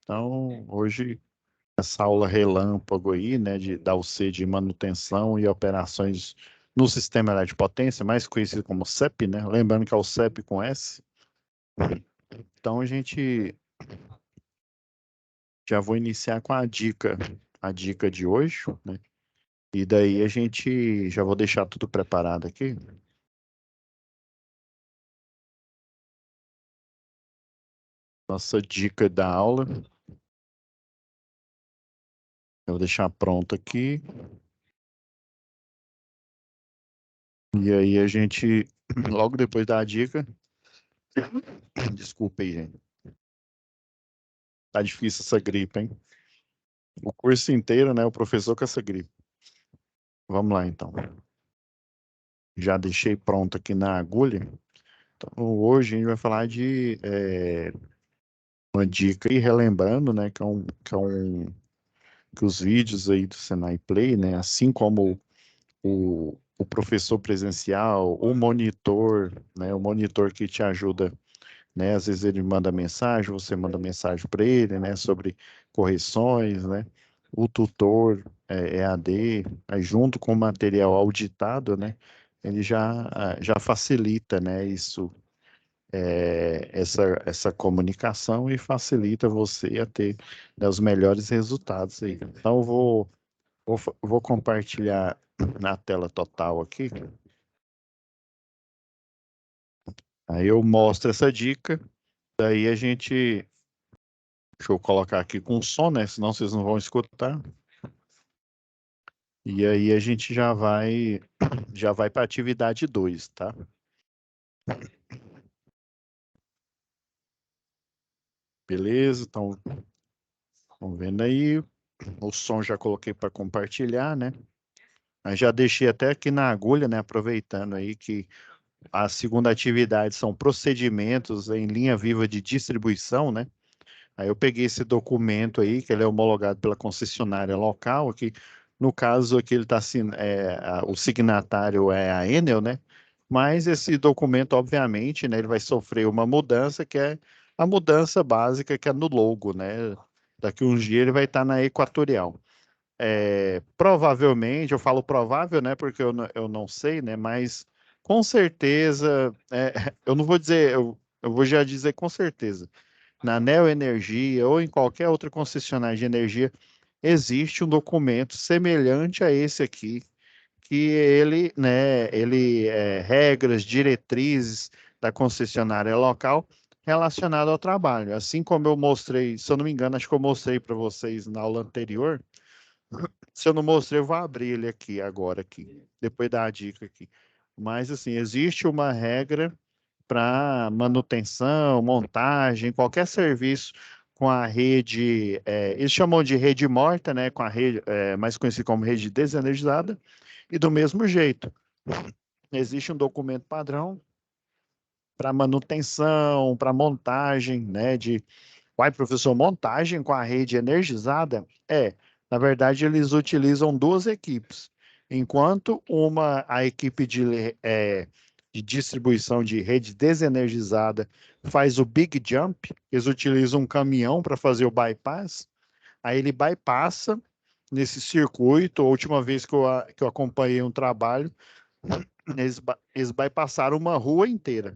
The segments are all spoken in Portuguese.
Então, hoje, essa aula relâmpago aí, né, da UC de manutenção e operações no sistema elétrico de potência, mais conhecido como CEP, né? Lembrando que é o CEP com S. Então, a gente já vou iniciar com a dica de hoje, né? E daí a gente já vou deixar tudo preparado aqui. Nossa dica da aula. Eu vou deixar pronto aqui. E aí a gente, logo depois da dica, desculpa aí, gente. Tá difícil essa gripe, hein? O curso inteiro, né? O professor com essa gripe. Vamos lá, então. Já deixei pronto aqui na agulha. Então, hoje a gente vai falar de uma dica e relembrando, né? Que os vídeos aí do Senai Play, né? Assim como o professor presencial, o monitor, né? O monitor que te ajuda, né? Às vezes ele manda mensagem, você manda mensagem para ele, né? Sobre correções, né? O tutor EAD, aí junto com o material auditado, né? Ele já facilita, né? Essa comunicação e facilita você a ter, né, os melhores resultados aí. Então, vou compartilhar na tela total aqui. Aí eu mostro essa dica. Daí a gente. Deixa eu colocar aqui com som, né? Senão vocês não vão escutar. E aí a gente já vai para a atividade 2, tá? Beleza? Então, estão vendo aí. O som já coloquei para compartilhar, né? Mas já deixei até aqui na agulha, né? Aproveitando aí que a segunda atividade são procedimentos em linha viva de distribuição, né? Aí eu peguei esse documento aí, que ele é homologado pela concessionária local, aqui, no caso aqui ele tá assim, o signatário é a Enel, né? Mas esse documento, obviamente, né, ele vai sofrer uma mudança, que é a mudança básica, que é no logo, né? Daqui uns dias ele vai estar na Equatorial. Provavelmente, eu falo provável, né? Porque eu não sei, né? Mas com certeza, eu não vou dizer, eu vou já dizer com certeza. Na Neo Energia ou em qualquer outra concessionária de energia, existe um documento semelhante a esse aqui, que ele, né, regras, diretrizes da concessionária local relacionado ao trabalho. Assim como eu mostrei, se eu não me engano, acho que eu mostrei para vocês na aula anterior. Se eu não mostrei, eu vou abrir ele aqui agora, aqui, depois da dica aqui. Mas, assim, existe uma regra para manutenção, montagem, qualquer serviço com a rede, eles chamam de rede morta, né, com a rede, mais conhecida como rede desenergizada, e do mesmo jeito, existe um documento padrão para manutenção, para montagem, né, uai, professor, montagem com a rede energizada? Na verdade, eles utilizam duas equipes. Enquanto a equipe de distribuição de rede desenergizada faz o big jump, eles utilizam um caminhão para fazer o bypass, aí ele bypassa nesse circuito. A última vez que eu acompanhei um trabalho, eles bypassaram uma rua inteira.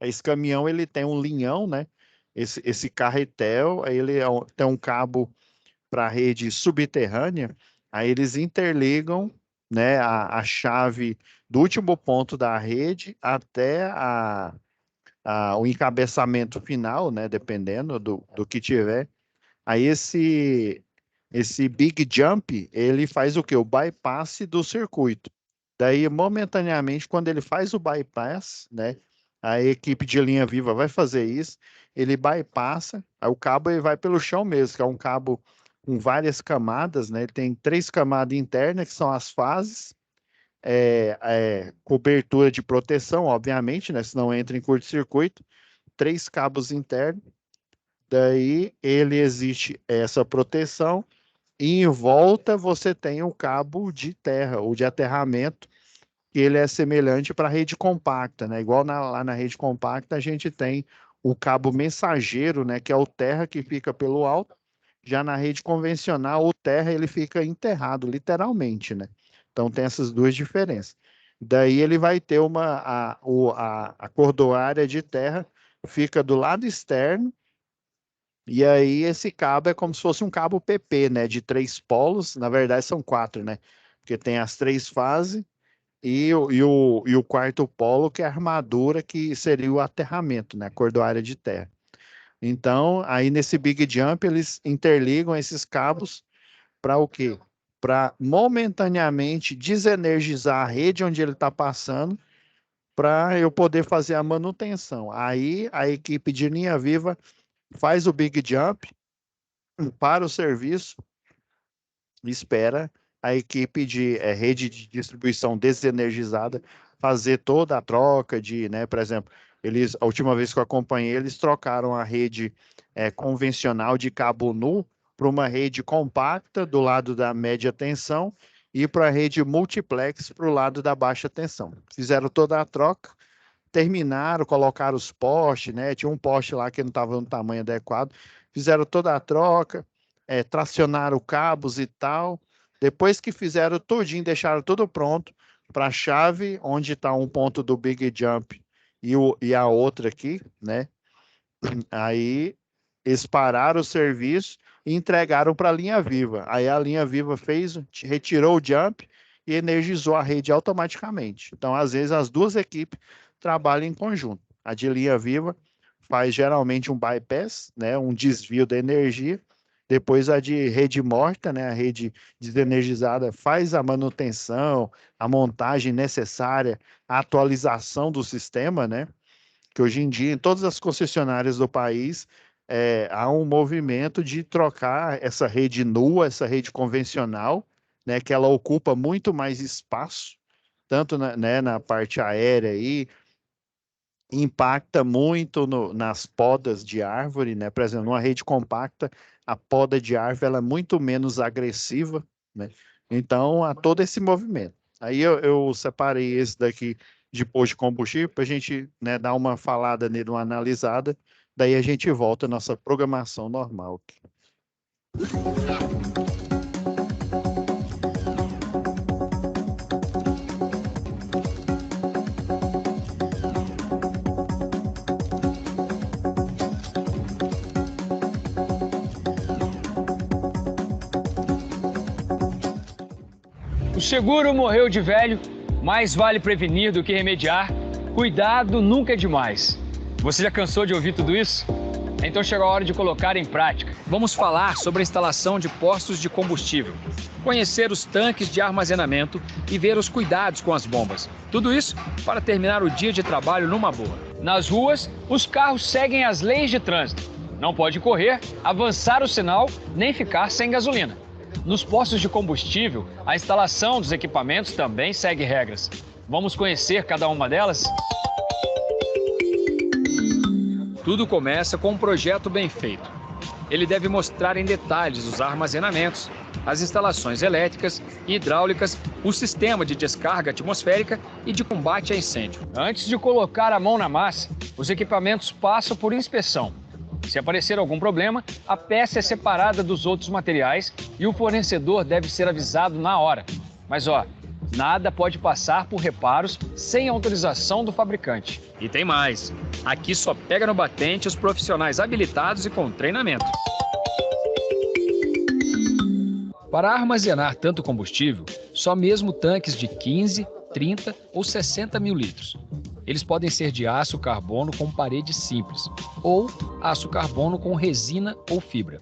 Esse caminhão ele tem um linhão, né? Esse carretel, aí tem um cabo para a rede subterrânea, aí eles interligam, né, a chave do último ponto da rede até o encabeçamento final, né, dependendo do que tiver. Aí esse big jump, ele faz o quê? O bypass do circuito. Daí, momentaneamente, quando ele faz o bypass, né, a equipe de linha viva vai fazer isso, ele bypassa, aí o cabo ele vai pelo chão mesmo, que é um cabo com várias camadas, né? Ele tem 3 camadas internas, que são as fases, cobertura de proteção, obviamente, né? Senão entra em curto-circuito, 3 cabos internos, daí ele existe essa proteção, e em volta você tem o cabo de terra, ou de aterramento, que ele é semelhante para a rede compacta, né? Igual lá na rede compacta a gente tem o cabo mensageiro, né, que é o terra que fica pelo alto. Já na rede convencional, o terra ele fica enterrado, literalmente, né? Então tem essas duas diferenças. Daí ele vai ter a cordoária de terra fica do lado externo, e aí esse cabo é como se fosse um cabo PP, né? De 3 polos, na verdade são 4, né? Porque tem as 3 fases e o quarto polo, que é a armadura, que seria o aterramento, né? A cordoária de terra. Então, aí nesse Big Jump, eles interligam esses cabos para o quê? Para momentaneamente desenergizar a rede onde ele está passando, para eu poder fazer a manutenção. Aí a equipe de linha viva faz o Big Jump para o serviço, espera a equipe de rede de distribuição desenergizada fazer toda a troca de, né, por exemplo, a última vez que eu acompanhei, eles trocaram a rede convencional de cabo nu para uma rede compacta do lado da média tensão e para a rede multiplex para o lado da baixa tensão. Fizeram toda a troca, terminaram, colocaram os postes, né? Tinha um poste lá que não estava no tamanho adequado. Fizeram toda a troca, tracionaram cabos e tal. Depois que fizeram tudinho, deixaram tudo pronto para a chave, onde está um ponto do Big Jump e a outra aqui, né? Aí eles pararam o serviço e entregaram para a linha viva. Aí a linha viva retirou o jump e energizou a rede automaticamente. Então, às vezes, as duas equipes trabalham em conjunto. A de linha viva faz geralmente um bypass, né, um desvio da energia. Depois a de rede morta, né, a rede desenergizada, faz a manutenção, a montagem necessária, a atualização do sistema, né? Que hoje em dia, em todas as concessionárias do país, há um movimento de trocar essa rede nua, essa rede convencional, né, que ela ocupa muito mais espaço, tanto na parte aérea aí, impacta muito nas podas de árvore, né? Por exemplo, numa rede compacta, a poda de árvore ela é muito menos agressiva, né? Então, há todo esse movimento. Aí eu separei esse daqui de posto de combustível para a gente, né, dar uma falada nele, uma analisada, daí a gente volta à nossa programação normal. O seguro morreu de velho, mais vale prevenir do que remediar. Cuidado nunca é demais. Você já cansou de ouvir tudo isso? Então chegou a hora de colocar em prática. Vamos falar sobre a instalação de postos de combustível, conhecer os tanques de armazenamento e ver os cuidados com as bombas. Tudo isso para terminar o dia de trabalho numa boa. Nas ruas, os carros seguem as leis de trânsito. Não pode correr, avançar o sinal, nem ficar sem gasolina. Nos postos de combustível, a instalação dos equipamentos também segue regras. Vamos conhecer cada uma delas? Tudo começa com um projeto bem feito. Ele deve mostrar em detalhes os armazenamentos, as instalações elétricas e hidráulicas, o sistema de descarga atmosférica e de combate a incêndio. Antes de colocar a mão na massa, os equipamentos passam por inspeção. Se aparecer algum problema, a peça é separada dos outros materiais e o fornecedor deve ser avisado na hora. Mas nada pode passar por reparos sem autorização do fabricante. E tem mais. Aqui só pega no batente os profissionais habilitados e com treinamento. Para armazenar tanto combustível, só mesmo tanques de 15, 30 ou 60 mil litros. Eles podem ser de aço carbono com parede simples ou aço carbono com resina ou fibra.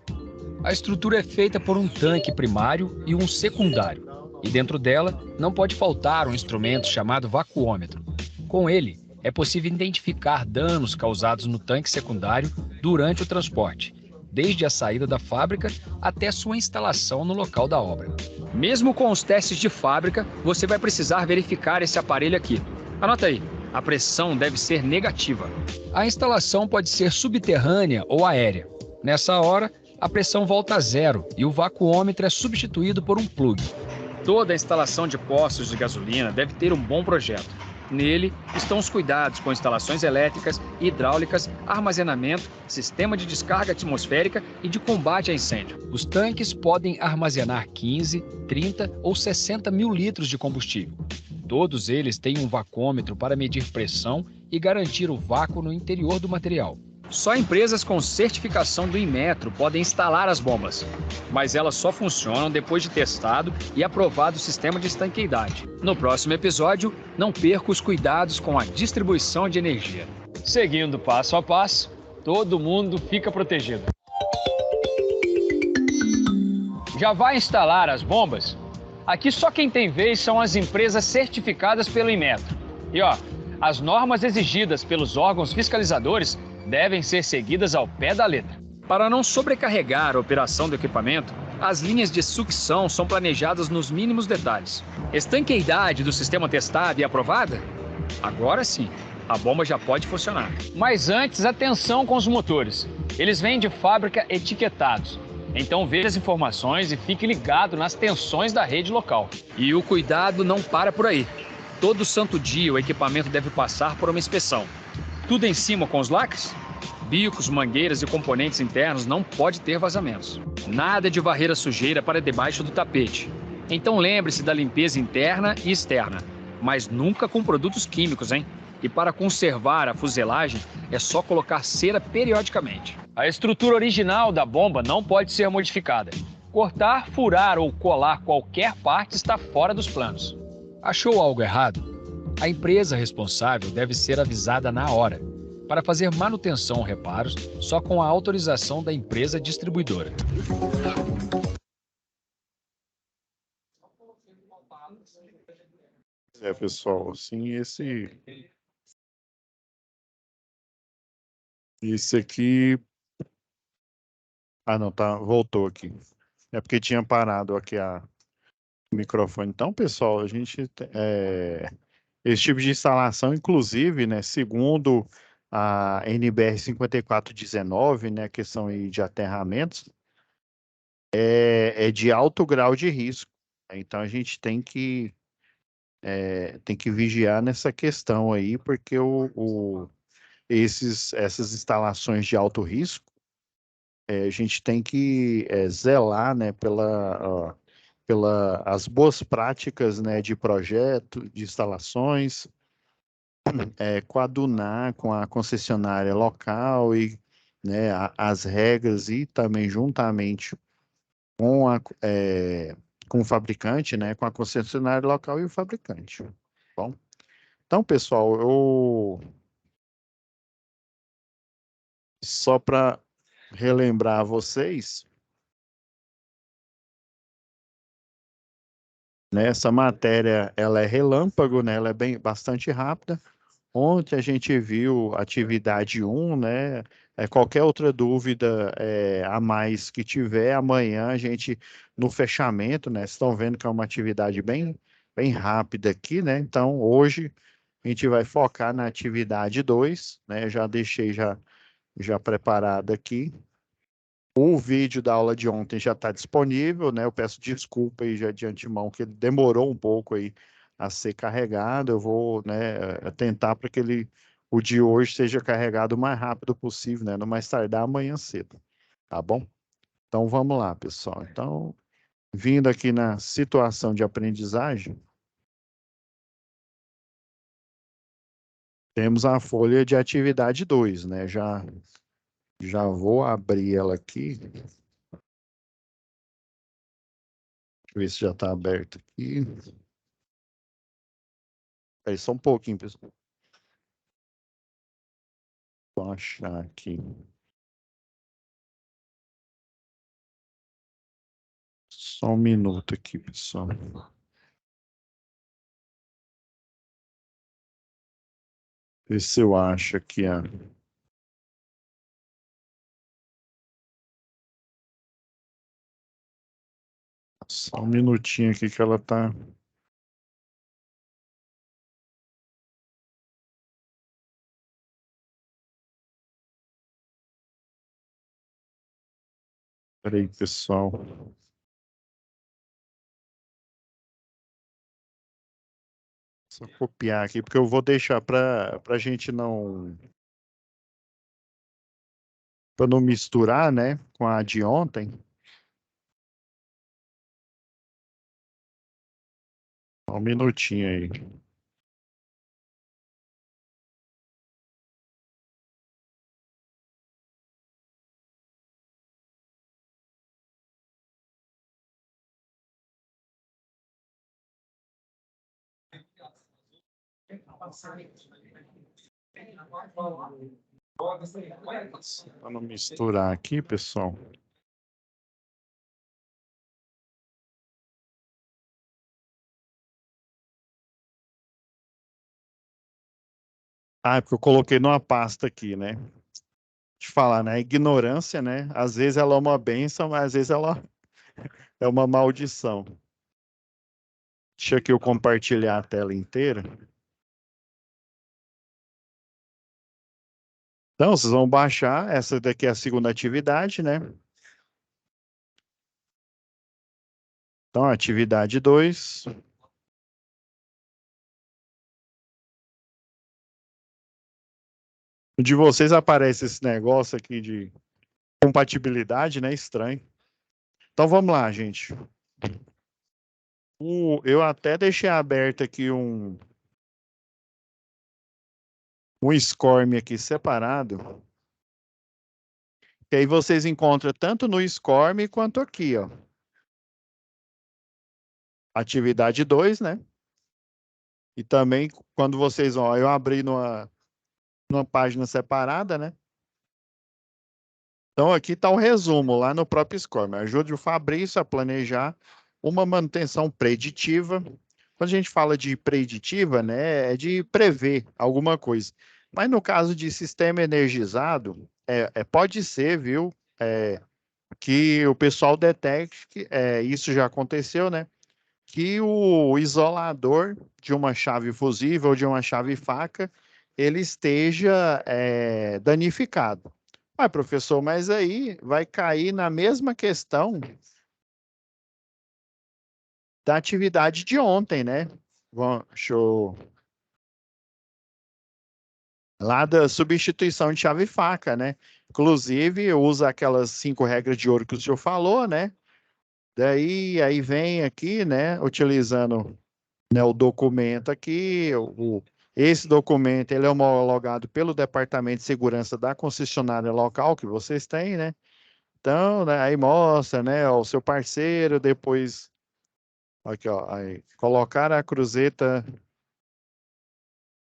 A estrutura é feita por um tanque primário e um secundário. E dentro dela não pode faltar um instrumento chamado vacuômetro. Com ele, é possível identificar danos causados no tanque secundário durante o transporte, desde a saída da fábrica até sua instalação no local da obra. Mesmo com os testes de fábrica, você vai precisar verificar esse aparelho aqui. Anota aí, a pressão deve ser negativa. A instalação pode ser subterrânea ou aérea. Nessa hora, a pressão volta a zero e o vacuômetro é substituído por um plug. Toda a instalação de postos de gasolina deve ter um bom projeto. Nele estão os cuidados com instalações elétricas, hidráulicas, armazenamento, sistema de descarga atmosférica e de combate a incêndio. Os tanques podem armazenar 15, 30 ou 60 mil litros de combustível. Todos eles têm um vacômetro para medir pressão e garantir o vácuo no interior do material. Só empresas com certificação do Inmetro podem instalar as bombas, mas elas só funcionam depois de testado e aprovado o sistema de estanqueidade. No próximo episódio, não perca os cuidados com a distribuição de energia. Seguindo passo a passo, todo mundo fica protegido. Já vai instalar as bombas? Aqui só quem tem vez são as empresas certificadas pelo Inmetro. E as normas exigidas pelos órgãos fiscalizadores devem ser seguidas ao pé da letra. Para não sobrecarregar a operação do equipamento, as linhas de sucção são planejadas nos mínimos detalhes. Estanqueidade do sistema testada e aprovada? Agora sim, a bomba já pode funcionar. Mas antes, atenção com os motores. Eles vêm de fábrica etiquetados. Então veja as informações e fique ligado nas tensões da rede local. E o cuidado não para por aí. Todo santo dia o equipamento deve passar por uma inspeção. Tudo em cima com os lacres? Bicos, mangueiras e componentes internos não pode ter vazamentos. Nada de varrer a sujeira para debaixo do tapete. Então lembre-se da limpeza interna e externa, mas nunca com produtos químicos, hein? E para conservar a fuselagem, é só colocar cera periodicamente. A estrutura original da bomba não pode ser modificada. Cortar, furar ou colar qualquer parte está fora dos planos. Achou algo errado? A empresa responsável deve ser avisada na hora, para fazer manutenção ou reparos só com a autorização da empresa distribuidora. Pessoal, assim, esse aqui... Ah, não, tá, voltou aqui. É porque tinha parado aqui o microfone. Então, pessoal, a gente... esse tipo de instalação, inclusive, né, segundo a NBR 5419, né, que são aí de aterramentos, é de alto grau de risco. Então, a gente tem que vigiar nessa questão aí, porque essas instalações de alto risco, a gente tem que zelar, né, pela as boas práticas, né, de projeto, de instalações, coadunar com a concessionária local e, né, as regras e também juntamente com com o fabricante, né, com a concessionária local e o fabricante. Bom, então, pessoal, só para relembrar vocês, né, essa matéria ela é relâmpago, né, ela é bastante rápida. Ontem a gente viu atividade 1, né? Qualquer outra dúvida a mais que tiver, amanhã a gente, no fechamento, né? Vocês estão vendo que é uma atividade bem rápida aqui, né? Então, hoje a gente vai focar na atividade 2, né? Já deixei já preparado aqui. O vídeo da aula de ontem já está disponível, né? Eu peço desculpa aí já de antemão, que ele demorou um pouco aí a ser carregado. Eu vou, né, tentar para que o de hoje seja carregado o mais rápido possível, né? No mais tardar amanhã cedo, tá bom? Então vamos lá, pessoal. Então, vindo aqui na situação de aprendizagem, temos a folha de atividade 2, né? Já vou abrir ela aqui. Deixa eu ver se já está aberto aqui. Espera só um pouquinho, pessoal. Vou achar aqui. Só um minuto aqui, pessoal. Ver se eu acho aqui a... Só um minutinho aqui que ela tá... Peraí, pessoal. Só copiar aqui, porque eu vou deixar para a gente não... Para não misturar, né, com a de ontem. Só um minutinho aí. Para não misturar aqui, pessoal. Ah, é porque eu coloquei numa pasta aqui, né? Te falar, né? A ignorância, né? Às vezes ela é uma bênção, mas às vezes ela é uma maldição. Deixa aqui eu compartilhar a tela inteira. Então, vocês vão baixar. Essa daqui é a segunda atividade, né? Então, atividade 2. De vocês aparece esse negócio aqui de compatibilidade, né? Estranho. Então, vamos lá, gente. Eu até deixei aberto aqui um SCORM aqui separado. Que aí vocês encontram tanto no SCORM quanto aqui, ó. Atividade 2, né? E também, quando vocês vão, eu abri numa página separada, né? Então, aqui está o resumo lá no próprio SCORM. Ajude o Fabrício a planejar uma manutenção preditiva. Quando a gente fala de preditiva, né, é de prever alguma coisa. Mas no caso de sistema energizado, pode ser, viu, que o pessoal detecte que isso já aconteceu, né? Que o isolador de uma chave fusível ou de uma chave faca ele esteja danificado. Ah, professor, mas aí vai cair na mesma questão da atividade de ontem, né? Deixa eu... Lá da substituição de chave faca, né? Inclusive, usa aquelas 5 regras de ouro que o senhor falou, né? Daí, aí vem aqui, né? Utilizando, né, o documento aqui, esse documento ele é homologado pelo Departamento de Segurança da concessionária local que vocês têm, né? Então, né, aí mostra, né, o seu parceiro, depois, aqui, ó, aí, colocar a cruzeta,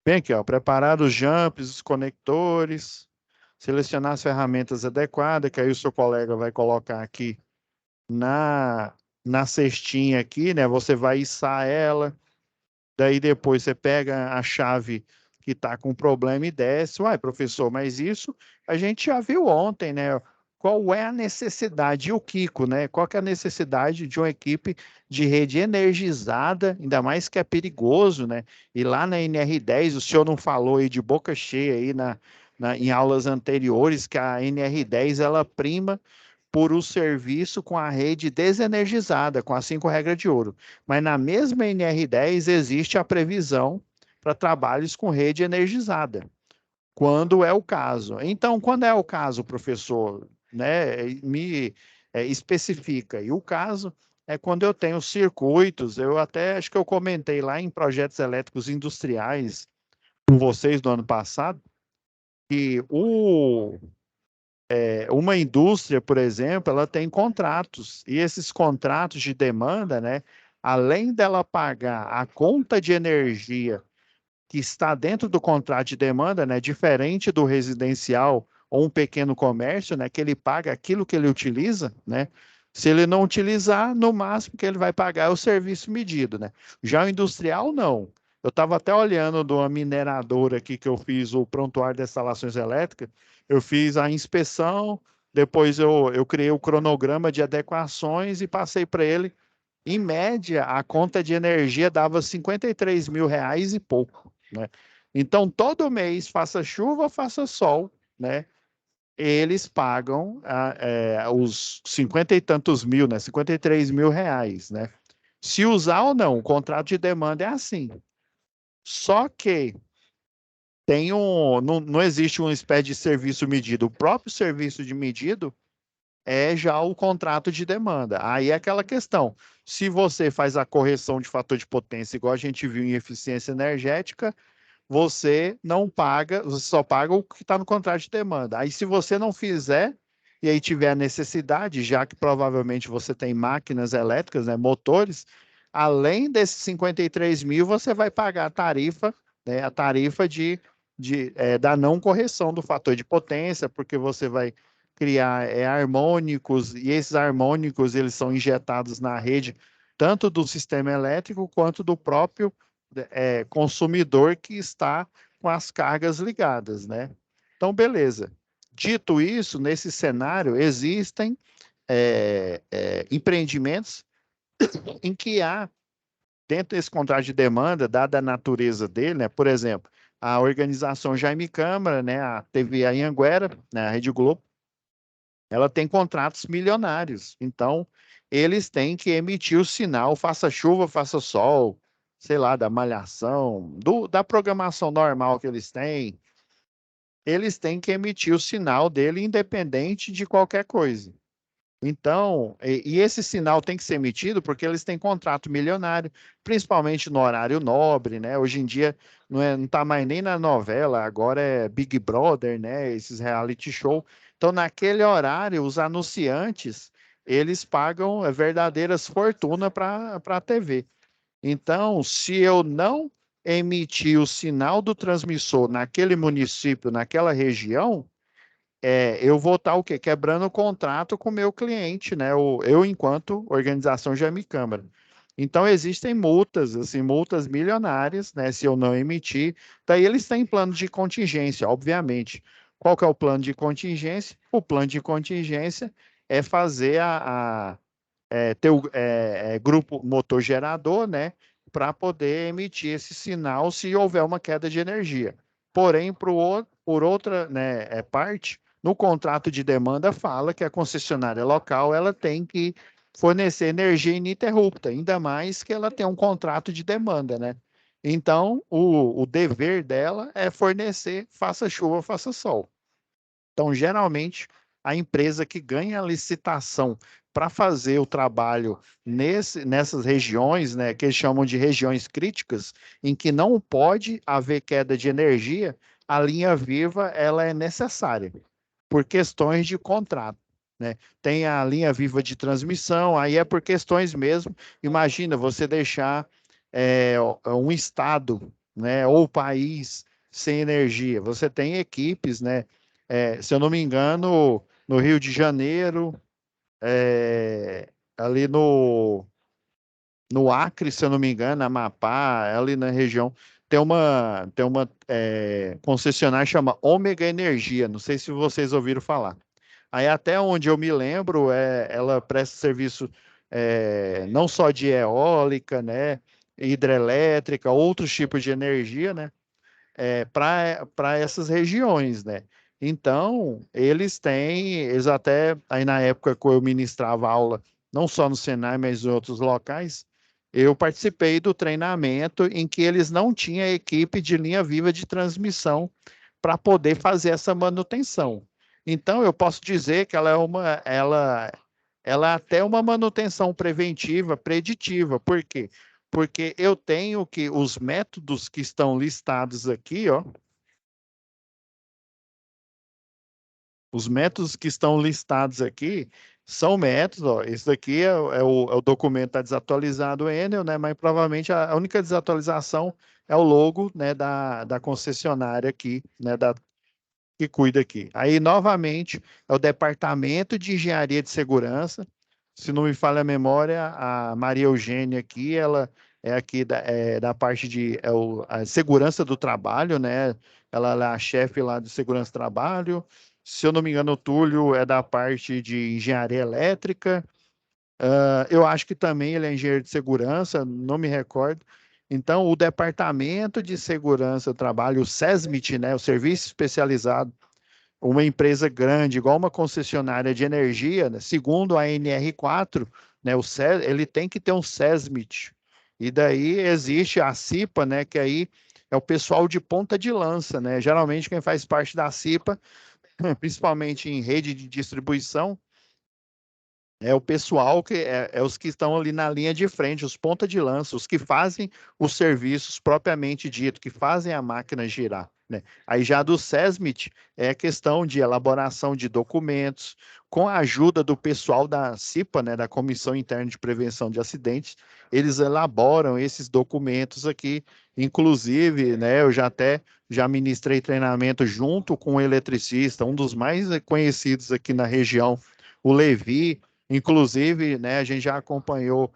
bem aqui, ó, preparar os jumps, os conectores, selecionar as ferramentas adequadas, que aí o seu colega vai colocar aqui na, na cestinha aqui, né, você vai içar ela, daí depois você pega a chave que está com problema e desce. Uai, professor, mas isso a gente já viu ontem, né? Qual é a necessidade? E o Kiko, né? Qual que é a necessidade de uma equipe de rede energizada, ainda mais que é perigoso, né? E lá na NR10, o senhor não falou aí de boca cheia aí em aulas anteriores que a NR10 ela prima por o serviço com a rede desenergizada, com as 5 regras de ouro. Mas na mesma NR10 existe a previsão para trabalhos com rede energizada, quando é o caso. Então, quando é o caso, professor, né, me especifica. E o caso é quando eu tenho circuitos, eu até acho que eu comentei lá em projetos elétricos industriais com vocês do ano passado, que uma indústria, por exemplo, ela tem contratos, e esses contratos de demanda, né, além dela pagar a conta de energia que está dentro do contrato de demanda, né, diferente do residencial ou um pequeno comércio, né, que ele paga aquilo que ele utiliza, né? Se ele não utilizar, no máximo que ele vai pagar é o serviço medido, né? Já o industrial, não. Eu estava até olhando de uma mineradora aqui que eu fiz o prontuário de instalações elétricas, eu fiz a inspeção, depois eu criei o cronograma de adequações e passei para ele. Em média, a conta de energia dava 53 mil reais e pouco, né? Então, todo mês, faça chuva, faça sol, né? Eles pagam os 50 e tantos mil, né? 53 mil reais, né? Se usar ou não, o contrato de demanda é assim. Só que não existe uma espécie de serviço medido. O próprio serviço de medido é já o contrato de demanda. Aí é aquela questão. Se você faz a correção de fator de potência, igual a gente viu em eficiência energética, você não paga, você só paga o que está no contrato de demanda. Aí, se você não fizer, e aí tiver a necessidade, já que provavelmente você tem máquinas elétricas, né, motores, além desses 53 mil, você vai pagar a tarifa, né, a tarifa da não correção do fator de potência, porque você vai criar harmônicos, e esses harmônicos eles são injetados na rede, tanto do sistema elétrico quanto do próprio consumidor que está com as cargas ligadas, né? Então, beleza. Dito isso, nesse cenário, existem empreendimentos em que há, dentro desse contrato de demanda, dada a natureza dele, né? Por exemplo, a organização Jaime Câmara, né? A TV Anhanguera, né? A Rede Globo, ela tem contratos milionários. Então, eles têm que emitir o sinal, faça chuva, faça sol, sei lá, da malhação, da programação normal que eles têm que emitir o sinal dele independente de qualquer coisa. Então, e esse sinal tem que ser emitido porque eles têm contrato milionário, principalmente no horário nobre, né? Hoje em dia não tá mais nem na novela, agora é Big Brother, né? Esses reality show. Então, naquele horário, os anunciantes, eles pagam verdadeiras fortunas para a TV. Então, se eu não emitir o sinal do transmissor naquele município, naquela região, eu vou estar o quê? Quebrando o contrato com o meu cliente, né? Eu, enquanto organização Jaime Câmara. Então, existem multas, assim, multas milionárias, né? Se eu não emitir. Daí eles têm plano de contingência, obviamente. Qual que é o plano de contingência? O plano de contingência é fazer ter o grupo motor gerador, né? Para poder emitir esse sinal se houver uma queda de energia. Porém, por outra, né, parte, no contrato de demanda fala que a concessionária local ela tem que fornecer energia ininterrupta, ainda mais que ela tem um contrato de demanda, né? Então, o dever dela é fornecer, faça chuva, faça sol. Então, geralmente, a empresa que ganha a licitação para fazer o trabalho nessas regiões, né, que eles chamam de regiões críticas, em que não pode haver queda de energia, a linha viva ela é necessária por questões de contrato, né? Tem a linha viva de transmissão, aí é por questões mesmo. Imagina você deixar um estado, né, ou país sem energia. Você tem equipes, né? Se eu não me engano, no Rio de Janeiro, ali no Acre, se eu não me engano, Amapá, ali na região, tem uma concessionária chama Ômega Energia. Não sei se vocês ouviram falar. Aí até onde eu me lembro, ela presta serviço não só de eólica, né, hidrelétrica, outros tipos de energia, né, para essas regiões, né? Então, eles até, aí na época que eu ministrava aula, não só no Senai, mas em outros locais, eu participei do treinamento em que eles não tinham equipe de linha viva de transmissão para poder fazer essa manutenção. Então, eu posso dizer que ela é até uma manutenção preventiva, preditiva. Por quê? Porque eu tenho que os métodos que estão listados aqui, ó, os métodos que estão listados aqui são métodos, ó, esse daqui é o documento está desatualizado, o Enel, né? Mas provavelmente a única desatualização é o logo, né, da concessionária aqui, né, que cuida aqui. Aí, novamente, é o Departamento de Engenharia de Segurança. Se não me falha a memória, a Maria Eugênia aqui, ela é aqui da parte de a segurança do trabalho, né? Ela é a chefe lá de segurança do trabalho. Se eu não me engano, o Túlio é da parte de engenharia elétrica. Eu acho que também ele é engenheiro de segurança, não me recordo. Então, o Departamento de Segurança do Trabalho, o SESMIT, né, o Serviço Especializado, uma empresa grande, igual uma concessionária de energia, né, segundo a NR4, né, ele tem que ter um SESMIT. E daí existe a CIPA, né, que aí é o pessoal de ponta de lança, né? Geralmente quem faz parte da CIPA, principalmente em rede de distribuição, é o pessoal que é os que estão ali na linha de frente, os ponta de lança, os que fazem os serviços propriamente dito, que fazem a máquina girar, né? Aí já do SESMIT é questão de elaboração de documentos, com a ajuda do pessoal da CIPA, né, da Comissão Interna de Prevenção de Acidentes, eles elaboram esses documentos aqui, inclusive, né, eu já ministrei treinamento junto com um eletricista, um dos mais conhecidos aqui na região, o Levi. Inclusive, né, a gente já acompanhou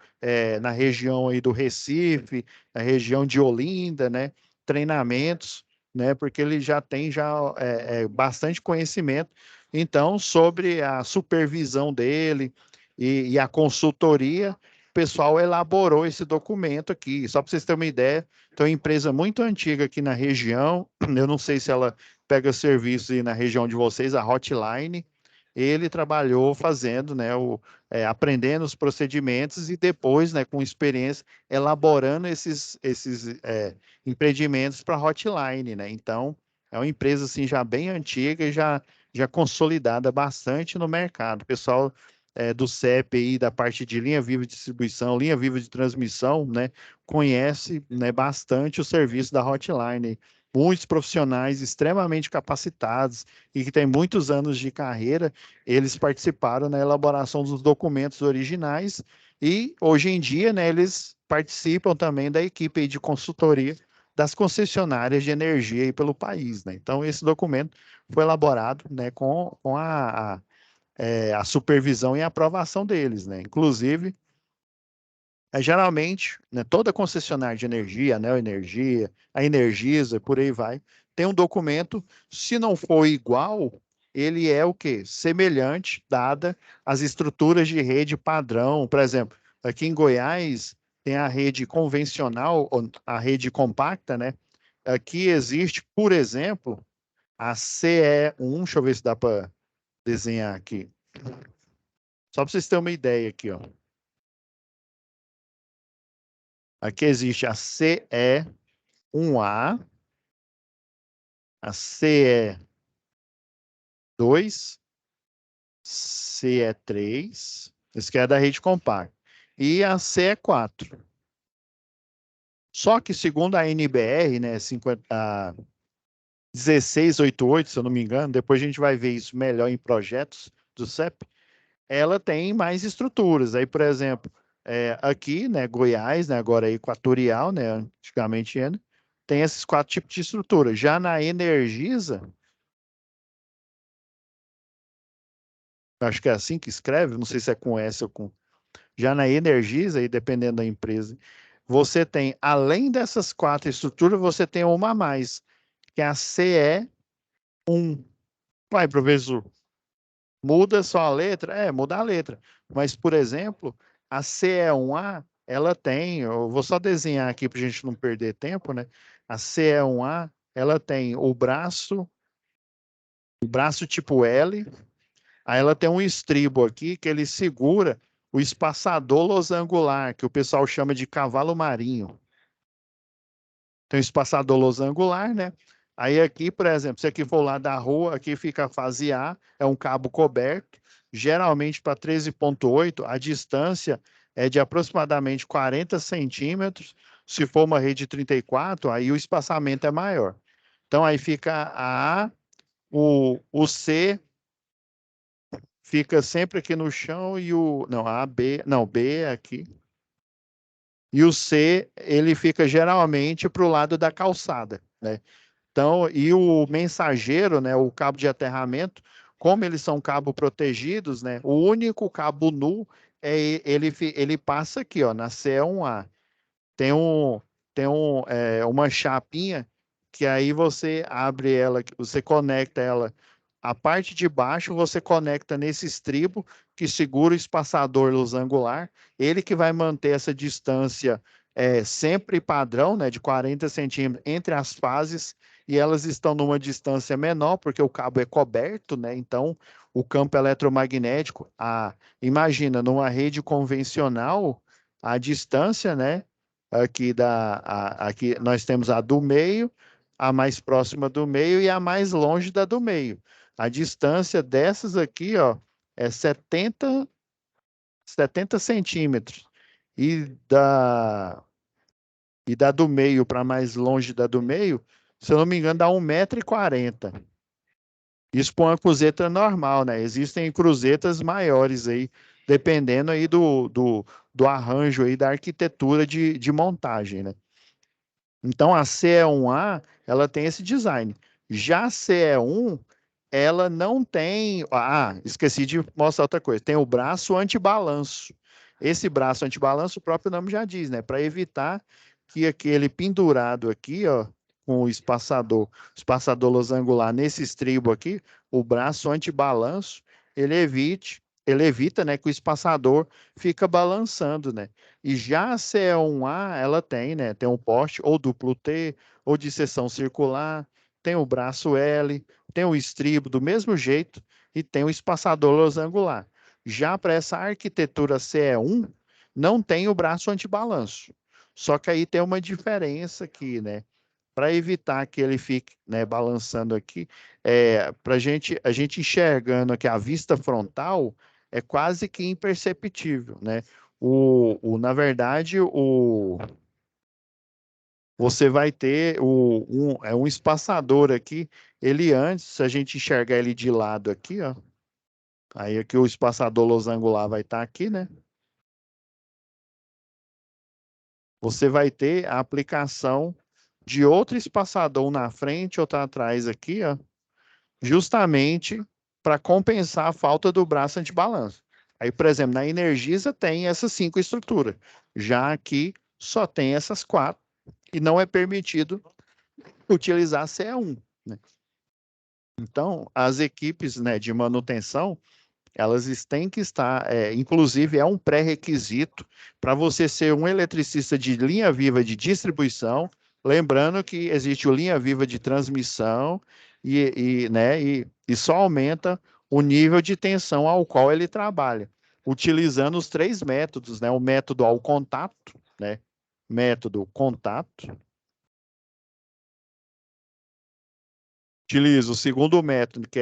na região aí do Recife, na região de Olinda, né, treinamentos, né, porque ele já tem bastante conhecimento, então, sobre a supervisão dele e a consultoria, o pessoal elaborou esse documento aqui. Só para vocês terem uma ideia, tem uma empresa muito antiga aqui na região, eu não sei se ela pega serviço aí na região de vocês, a Hotline. Ele trabalhou fazendo, né, aprendendo os procedimentos e depois, né, com experiência, elaborando esses empreendimentos para a Hotline, né? Então, é uma empresa assim já bem antiga e já consolidada bastante no mercado. O pessoal do CEP aí, da parte de linha viva de distribuição, linha viva de transmissão, né, conhece, né, bastante o serviço da Hotline. Muitos profissionais extremamente capacitados e que têm muitos anos de carreira, eles participaram na elaboração dos documentos originais e hoje em dia, né, eles participam também da equipe de consultoria das concessionárias de energia aí pelo país, né? Então, esse documento foi elaborado, né, com a supervisão e aprovação deles, né? Inclusive, geralmente, né, toda concessionária de energia, a Neo Energia, a Energisa, por aí vai, tem um documento, se não for igual, ele é o quê? Semelhante, dada as estruturas de rede padrão. Por exemplo, aqui em Goiás tem a rede convencional, a rede compacta, né? Aqui existe, por exemplo, a CE1, deixa eu ver se dá para desenhar aqui. Só para vocês terem uma ideia aqui, ó. Aqui existe a CE1A, a CE2, CE3, isso que é da rede compacta, e a CE4. Só que, segundo a NBR, né, 1688, se eu não me engano, depois a gente vai ver isso melhor em projetos do CEP, ela tem mais estruturas. Aí, por exemplo, aqui, né, Goiás, né, agora é Equatorial, né, antigamente ainda, tem esses 4 tipos de estrutura. Já na Energisa, acho que é assim que escreve, não sei se é com S ou com. Já na Energisa, aí dependendo da empresa, você tem, além dessas 4 estruturas, você tem uma a mais, que é a CE1. Vai, professor, muda só a letra? Muda a letra. Mas, por exemplo, a CE1A, ela tem, eu vou só desenhar aqui para a gente não perder tempo, né? A CE1A, ela tem o braço tipo L. Aí ela tem um estribo aqui que ele segura o espaçador losangular, que o pessoal chama de cavalo marinho. Tem um espaçador losangular, né? Aí aqui, por exemplo, se aqui for lá da rua, aqui fica a fase A, é um cabo coberto. Geralmente para 13,8, a distância é de aproximadamente 40 centímetros. Se for uma rede 34, aí o espaçamento é maior. Então aí fica a A, o C fica sempre aqui no chão e não, A, B, não, B é aqui. E o C, ele fica geralmente para o lado da calçada, né? Então, e o mensageiro, né, o cabo de aterramento, como eles são cabo protegidos, né, o único cabo nu ele passa aqui, ó, na C1A. Tem um, uma chapinha que aí você abre ela, você conecta ela. A parte de baixo você conecta nesse estribo que segura o espaçador losangular. Ele que vai manter essa distância sempre padrão, né, de 40 centímetros entre as fases, e elas estão numa distância menor, porque o cabo é coberto, né? Então, o campo eletromagnético, imagina, numa rede convencional, a distância, né? aqui nós temos a do meio, a mais próxima do meio e a mais longe da do meio. A distância dessas aqui, ó, é 70 centímetros. E da do meio para mais longe da do meio, se eu não me engano, dá 1,40 m. Isso para uma cruzeta normal, né? Existem cruzetas maiores aí, dependendo aí do arranjo aí, da arquitetura de montagem, né? Então a CE1A, ela tem esse design. Já a CE1, ela não tem. Ah, esqueci de mostrar outra coisa. Tem o braço antibalanço. Esse braço antibalanço, o próprio nome já diz, né? Para evitar que aquele pendurado aqui, ó, com o espaçador losangular nesse estribo aqui, o braço antibalanço, ele evita, né, que o espaçador fica balançando, né? E já a CE1A, ela tem, né? Tem um poste ou duplo T, ou de seção circular, tem o braço L, tem o estribo do mesmo jeito e tem o espaçador losangular. Já para essa arquitetura CE1, não tem o braço antibalanço. Só que aí tem uma diferença aqui, né? Para evitar que ele fique, né, balançando aqui, para a gente enxergando aqui a vista frontal, é quase que imperceptível, né? Na verdade, você vai ter um espaçador aqui. Ele antes, se a gente enxergar ele de lado aqui, ó, aí aqui o espaçador losangular vai estar aqui, né? Você vai ter a aplicação de outro espaçador na frente, outro atrás aqui, ó, justamente para compensar a falta do braço antibalanço. Aí, por exemplo, na Energisa tem essas 5 estruturas, já aqui só tem essas 4 e não é permitido utilizar a CE1, né? Então, as equipes, né, de manutenção, elas têm que estar, inclusive é um pré-requisito para você ser um eletricista de linha viva de distribuição, lembrando que existe o linha viva de transmissão né, e só aumenta o nível de tensão ao qual ele trabalha, utilizando os 3 métodos, né, o método ao contato, né, método contato, utiliza o segundo método, que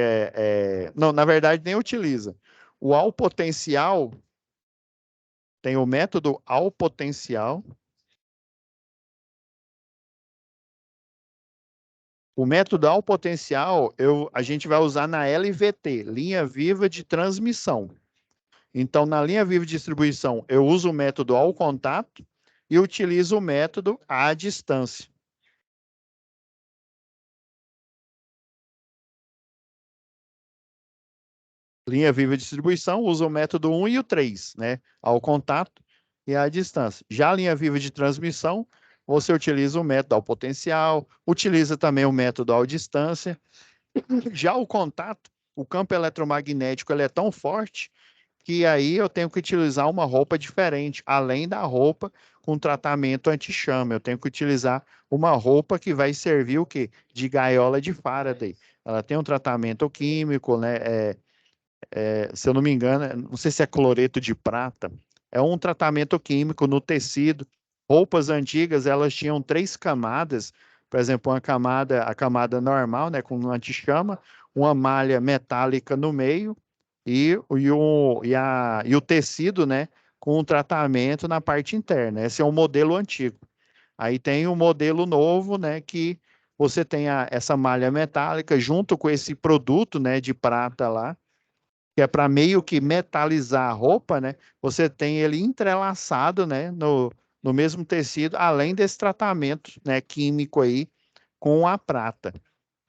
não, na verdade, nem utiliza. O ao potencial tem o método ao potencial. O método ao potencial a gente vai usar na LVT, linha viva de transmissão. Então, na linha viva de distribuição, eu uso o método ao contato e utilizo o método à distância. Linha viva de distribuição, usa o método 1 e o 3, né? Ao contato e à distância. Já a linha viva de transmissão, você utiliza o método ao potencial, utiliza também o método à distância. Já o contato, o campo eletromagnético, ele é tão forte que aí eu tenho que utilizar uma roupa diferente, além da roupa com tratamento anti-chama. Eu tenho que utilizar uma roupa que vai servir o quê? De gaiola de Faraday. Ela tem um tratamento químico, né? Se eu não me engano, não sei se é cloreto de prata, é um tratamento químico no tecido. Roupas antigas, elas tinham 3 camadas, por exemplo, a camada normal, né, com anti-chama, uma malha metálica no meio e o tecido, né, com um tratamento na parte interna. Esse é um modelo antigo. Aí tem o modelo novo, né, que você tem essa malha metálica junto com esse produto, né, de prata lá, que é para meio que metalizar a roupa, né? Você tem ele entrelaçado, né, no mesmo tecido, além desse tratamento, né, químico aí com a prata,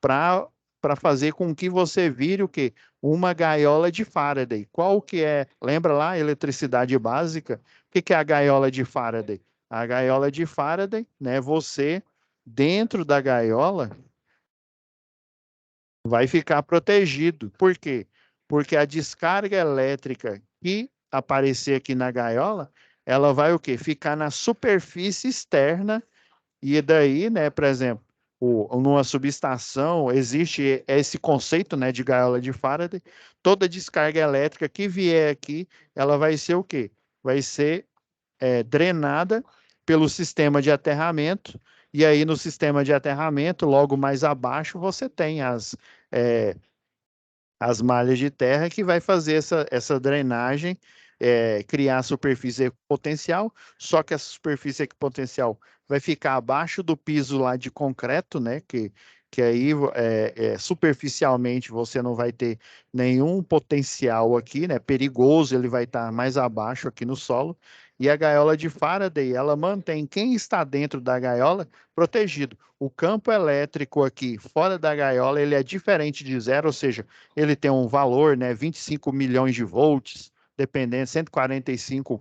para fazer com que você vire o quê? Uma gaiola de Faraday. Qual que é? Lembra lá a eletricidade básica? O que que é a gaiola de Faraday? A gaiola de Faraday, né? Você dentro da gaiola vai ficar protegido. Por quê? Porque a descarga elétrica que aparecer aqui na gaiola, ela vai o quê? Ficar na superfície externa e daí, né, por exemplo, numa subestação existe esse conceito, né, de gaiola de Faraday. Toda descarga elétrica que vier aqui, ela vai ser o quê? Vai ser drenada pelo sistema de aterramento, e aí no sistema de aterramento, logo mais abaixo, você tem as malhas de terra que vai fazer essa drenagem, criar a superfície equipotencial, só que essa superfície equipotencial vai ficar abaixo do piso lá de concreto, né? Que aí superficialmente você não vai ter nenhum potencial aqui, né? Perigoso, ele vai estar mais abaixo aqui no solo. E a gaiola de Faraday, ela mantém quem está dentro da gaiola protegido. O campo elétrico aqui fora da gaiola, ele é diferente de zero, ou seja, ele tem um valor, né, 25 milhões de volts, dependendo, 145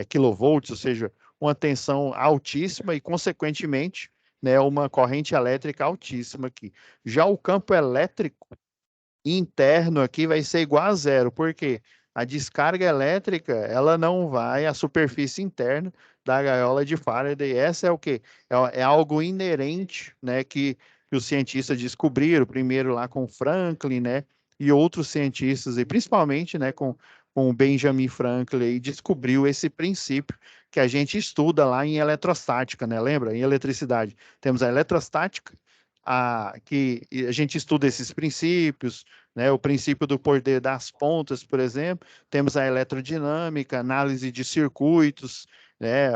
kilovolts, ou seja, uma tensão altíssima e, consequentemente, né, uma corrente elétrica altíssima aqui. Já o campo elétrico interno aqui vai ser igual a zero, porque a descarga elétrica, ela não vai à superfície interna da gaiola de Faraday. Essa é o quê? É algo inerente, né, que os cientistas descobriram, primeiro lá com Franklin, né, e outros cientistas, e principalmente, né, com o Benjamin Franklin, e descobriu esse princípio que a gente estuda lá em eletrostática, né, lembra? Em eletricidade. Temos a eletrostática, que a gente estuda esses princípios, né? O princípio do poder das pontas, por exemplo. Temos a eletrodinâmica, análise de circuitos, né?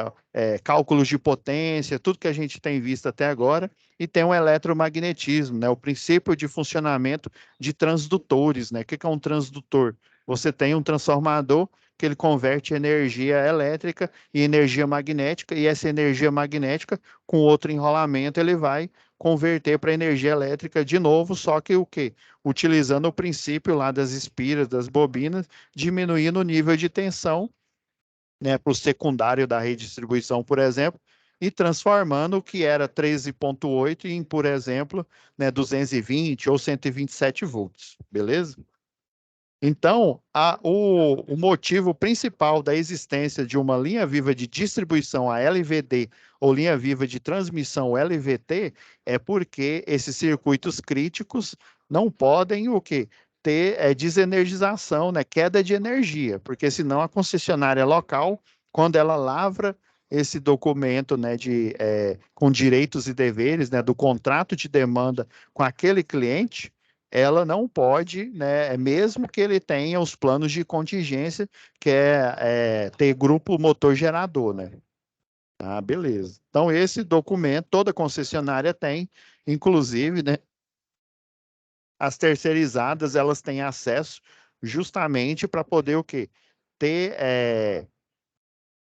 Cálculos de potência, tudo que a gente tem visto até agora. E tem o eletromagnetismo, né? O princípio de funcionamento de transdutores, né? O que é um transdutor? Você tem um transformador que ele converte energia elétrica em energia magnética, e essa energia magnética, com outro enrolamento, ele vai converter para energia elétrica de novo, só que o quê? Utilizando o princípio lá das espiras, das bobinas, diminuindo o nível de tensão, né, para o secundário da rede de distribuição, por exemplo, e transformando o que era 13,8 em, por exemplo, né, 220 ou 127 volts, beleza? Então, o motivo principal da existência de uma linha viva de distribuição, a LVD, ou linha viva de transmissão, LVT, é porque esses circuitos críticos não podem o quê? Ter desenergização, né? Queda de energia, porque senão a concessionária local, quando ela lavra esse documento, né, com direitos e deveres, né, do contrato de demanda com aquele cliente, ela não pode, né, mesmo que ele tenha os planos de contingência, que é ter grupo motor gerador, né? Ah, beleza. Então, esse documento, toda concessionária tem, inclusive, né, as terceirizadas, elas têm acesso justamente para poder o quê? Ter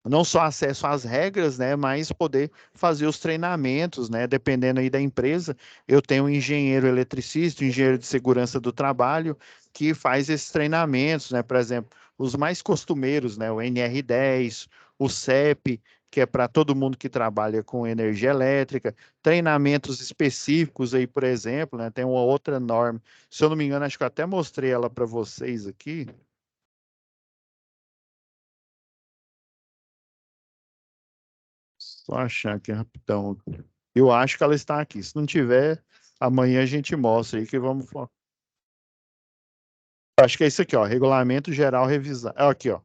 não só acesso às regras, né, mas poder fazer os treinamentos, né, dependendo aí da empresa. Eu tenho um engenheiro eletricista, um engenheiro de segurança do trabalho, que faz esses treinamentos, né, por exemplo, os mais costumeiros, né, o NR10, o CEP, que é para todo mundo que trabalha com energia elétrica, treinamentos específicos aí, por exemplo, né, tem uma outra norma, se eu não me engano, acho que eu até mostrei ela para vocês aqui. Só achar aqui rapidão. Eu acho que ela está aqui. Se não tiver, amanhã a gente mostra aí que vamos. Acho que é isso aqui, ó. Regulamento Geral Revisado. Aqui, ó.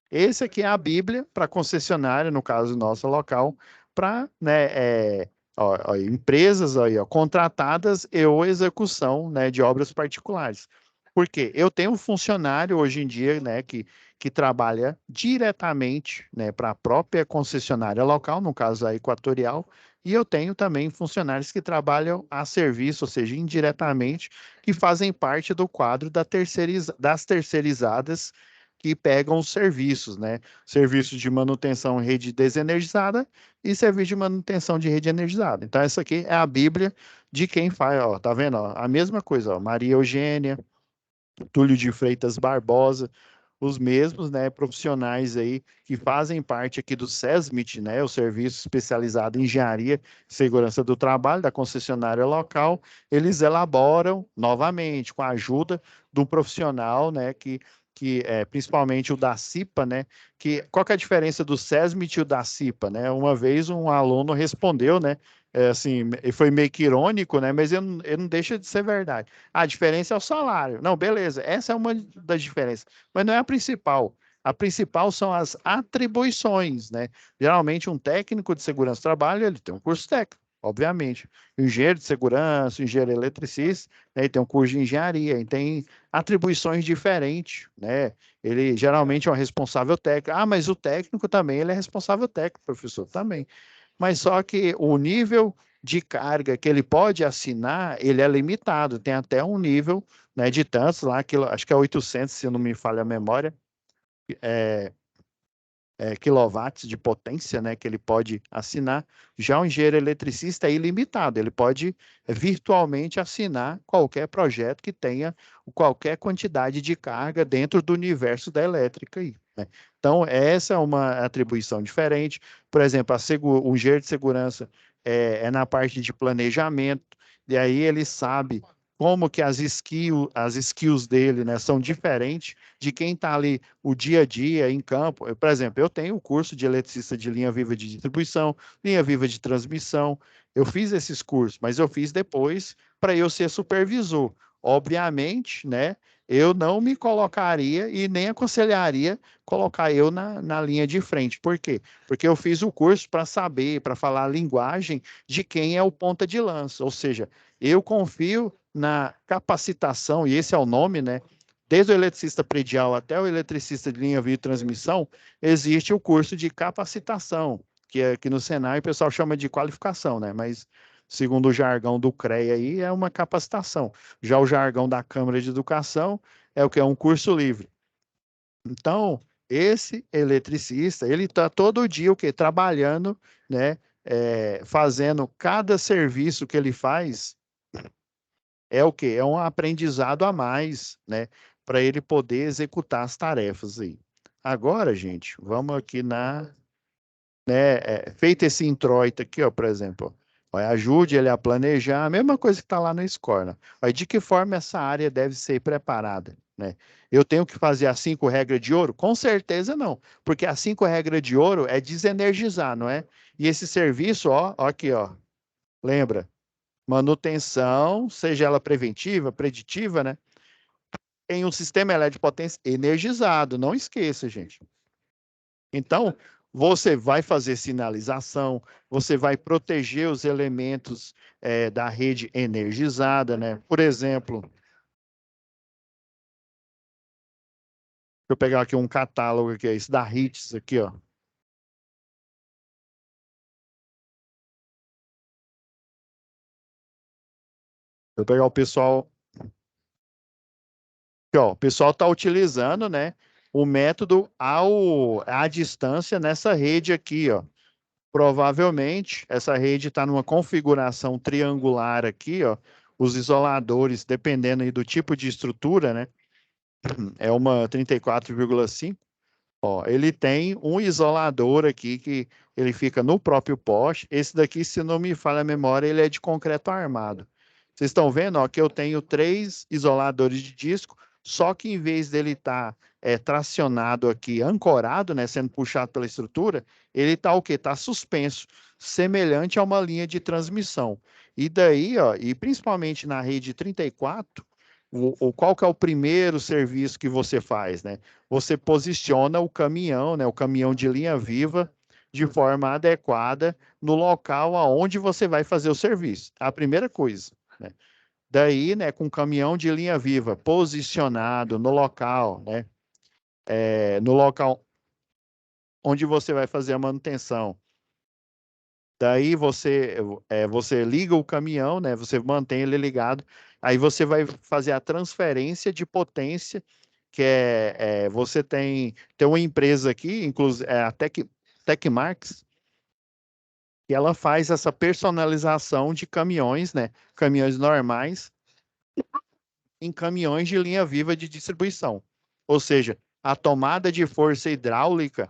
Esse aqui é a Bíblia para concessionária, no caso nossa local, para, né, empresas aí, ó, contratadas e ou execução, né, de obras particulares. Porque eu tenho um funcionário hoje em dia, né, que trabalha diretamente, né, para a própria concessionária local, no caso a Equatorial, e eu tenho também funcionários que trabalham a serviço, ou seja, indiretamente, que fazem parte do quadro das terceirizadas que pegam os serviços, né? Serviços de manutenção em rede desenergizada e serviço de manutenção de rede energizada. Então, essa aqui é a Bíblia de quem faz, ó, tá vendo? Ó, a mesma coisa, ó, Maria Eugênia, Túlio de Freitas Barbosa, os mesmos, né, profissionais aí que fazem parte aqui do SESMIT, né, o Serviço Especializado em Engenharia e Segurança do Trabalho da concessionária local, eles elaboram novamente com a ajuda de um profissional, né, que é principalmente o da CIPA, né, que qual que é a diferença do SESMIT e o da CIPA, né? Uma vez um aluno respondeu, né, assim, foi meio que irônico, né, mas ele não deixa de ser verdade. A diferença é o salário. Não, beleza, essa é uma das diferenças, mas não é a principal. A principal são as atribuições, né? Geralmente, um técnico de segurança do trabalho, ele tem um curso técnico, obviamente. O engenheiro de segurança, o engenheiro eletricista, né, ele tem um curso de engenharia, ele tem atribuições diferentes, né? Ele geralmente é um responsável técnico. Ah, mas o técnico também, ele é responsável técnico, professor, também. Mas só que o nível de carga que ele pode assinar, ele é limitado, tem até um nível, né, de tantos lá, acho que é 800, se não me falha a memória, é, quilowatts de potência, né, que ele pode assinar. Já o engenheiro eletricista é ilimitado, ele pode virtualmente assinar qualquer projeto que tenha qualquer quantidade de carga dentro do universo da elétrica aí, né? Então, essa é uma atribuição diferente. Por exemplo, o engenheiro de segurança é na parte de planejamento, e aí ele sabe como que as skills dele, né, são diferentes de quem está ali o dia a dia em campo. Por exemplo, eu tenho o curso de eletricista de linha viva de distribuição, linha viva de transmissão. Eu fiz esses cursos, mas eu fiz depois para eu ser supervisor. Obviamente, né, eu não me colocaria e nem aconselharia colocar eu na linha de frente. Por quê? Porque eu fiz o curso para saber, para falar a linguagem de quem é o ponta de lança. Ou seja, eu confio na capacitação, e esse é o nome, né? Desde o eletricista predial até o eletricista de linha via de transmissão, existe o curso de capacitação, que aqui no Senai o pessoal chama de qualificação, né? Mas segundo o jargão do CREA aí, é uma capacitação. Já o jargão da Câmara de Educação é o que é um curso livre. Então, esse eletricista, ele está todo dia o quê? Trabalhando, né? Fazendo cada serviço que ele faz, é o quê? É um aprendizado a mais, né? Para ele poder executar as tarefas aí. Agora, gente, vamos aqui feito esse introito aqui, ó, por exemplo, ó, ajude ele a planejar, a mesma coisa que está lá no Score, né? Ó, de que forma essa área deve ser preparada, né? Eu tenho que fazer as 5 regras de ouro? Com certeza não, porque as 5 regras de ouro é desenergizar, não é? E esse serviço, ó aqui, ó, lembra? Manutenção, seja ela preventiva, preditiva, né? Em um sistema elétrico de potência energizado, não esqueça, gente. Então, você vai fazer sinalização, você vai proteger os elementos da rede energizada, né? Por exemplo, deixa eu pegar aqui um catálogo que é esse da HITS aqui, ó. Vou pegar o pessoal, aqui, ó, o pessoal está utilizando, né, o método à distância nessa rede aqui, ó. Provavelmente essa rede está numa configuração triangular aqui, ó. Os isoladores, dependendo aí do tipo de estrutura, né? É uma 34,5. Ó, ele tem um isolador aqui que ele fica no próprio poste. Esse daqui, se não me falha a memória, ele é de concreto armado. Vocês estão vendo, ó, que eu tenho 3 isoladores de disco, só que em vez dele estar tracionado aqui, ancorado, né, sendo puxado pela estrutura, ele está o quê? Está suspenso, semelhante a uma linha de transmissão. E daí, ó, e principalmente na rede 34, qual que é o primeiro serviço que você faz, né? Você posiciona o caminhão, né, o caminhão de linha viva, de forma adequada no local aonde você vai fazer o serviço. A primeira coisa, né? Daí, né, com o caminhão de linha viva posicionado no local, né, no local onde você vai fazer a manutenção. Daí você liga o caminhão, né? Você mantém ele ligado. Aí você vai fazer a transferência de potência, que você tem uma empresa aqui, inclusive a Tecmarx, que ela faz essa personalização de caminhões, né? Caminhões normais em caminhões de linha viva de distribuição. Ou seja, a tomada de força hidráulica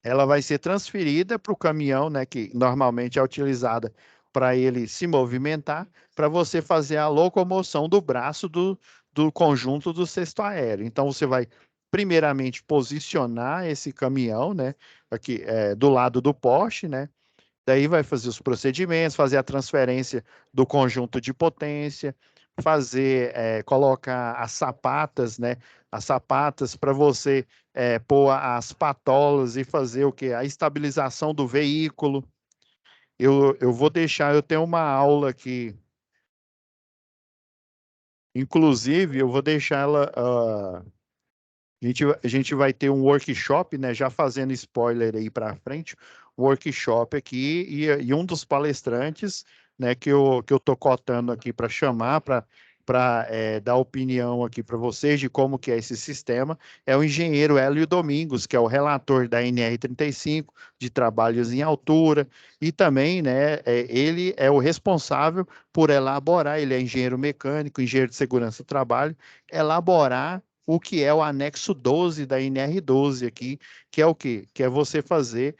ela vai ser transferida para o caminhão, né, que normalmente é utilizada para ele se movimentar, para você fazer a locomoção do braço do conjunto do cesto aéreo. Então, você vai, primeiramente, posicionar esse caminhão, né, aqui do lado do poste, né, daí vai fazer os procedimentos, fazer a transferência do conjunto de potência, fazer, colocar as sapatas, né? As sapatas para você pôr as patolas e fazer o quê? A estabilização do veículo. Eu vou deixar, eu tenho uma aula aqui, inclusive, eu vou deixar ela. A gente vai ter um workshop, né? Já fazendo spoiler aí para frente, um workshop aqui e um dos palestrantes, né? Que eu tô cotando aqui para chamar para dar opinião aqui para vocês de como que é esse sistema é o engenheiro Hélio Domingos, que é o relator da NR35 de trabalhos em altura e também, né? Ele é o responsável por elaborar. Ele é engenheiro mecânico, engenheiro de segurança do trabalho, elaborar o que é o anexo 12 da NR12 aqui, que é o quê? Que é você fazer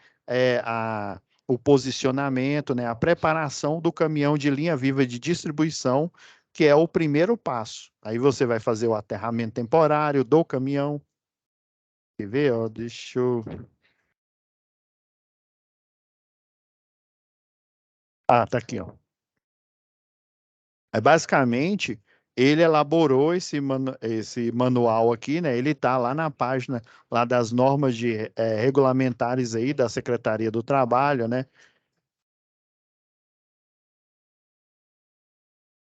o posicionamento, né, a preparação do caminhão de linha viva de distribuição, que é o primeiro passo. Aí você vai fazer o aterramento temporário do caminhão. Quer ver? Ó, deixa eu... Ah, tá aqui, ó. Basicamente, ele elaborou esse manual aqui, né? Ele está lá na página lá das normas regulamentares aí da Secretaria do Trabalho, né?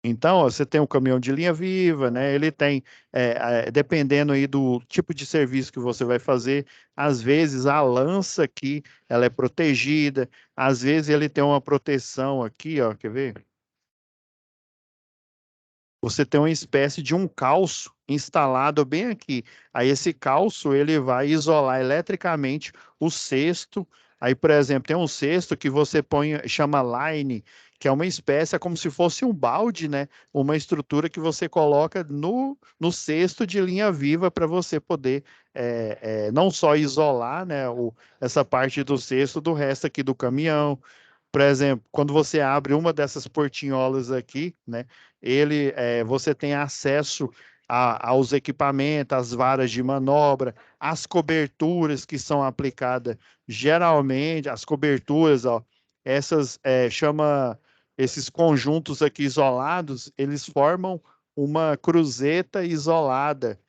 Então, ó, você tem o caminhão de linha viva, né? Ele tem, dependendo aí do tipo de serviço que você vai fazer, às vezes a lança aqui, ela é protegida, às vezes ele tem uma proteção aqui, ó, quer ver? Você tem uma espécie de um calço instalado bem aqui. Aí esse calço ele vai isolar eletricamente o cesto. Aí, por exemplo, tem um cesto que você põe, chama line, que é uma espécie, é como se fosse um balde, né? Uma estrutura que você coloca no cesto de linha viva para você poder não só isolar, né, essa parte do cesto do resto aqui do caminhão. Por exemplo, quando você abre uma dessas portinholas aqui, né, você tem acesso aos equipamentos, às varas de manobra, às coberturas que são aplicadas. Geralmente, as coberturas, ó, chama esses conjuntos aqui isolados, eles formam uma cruzeta isolada.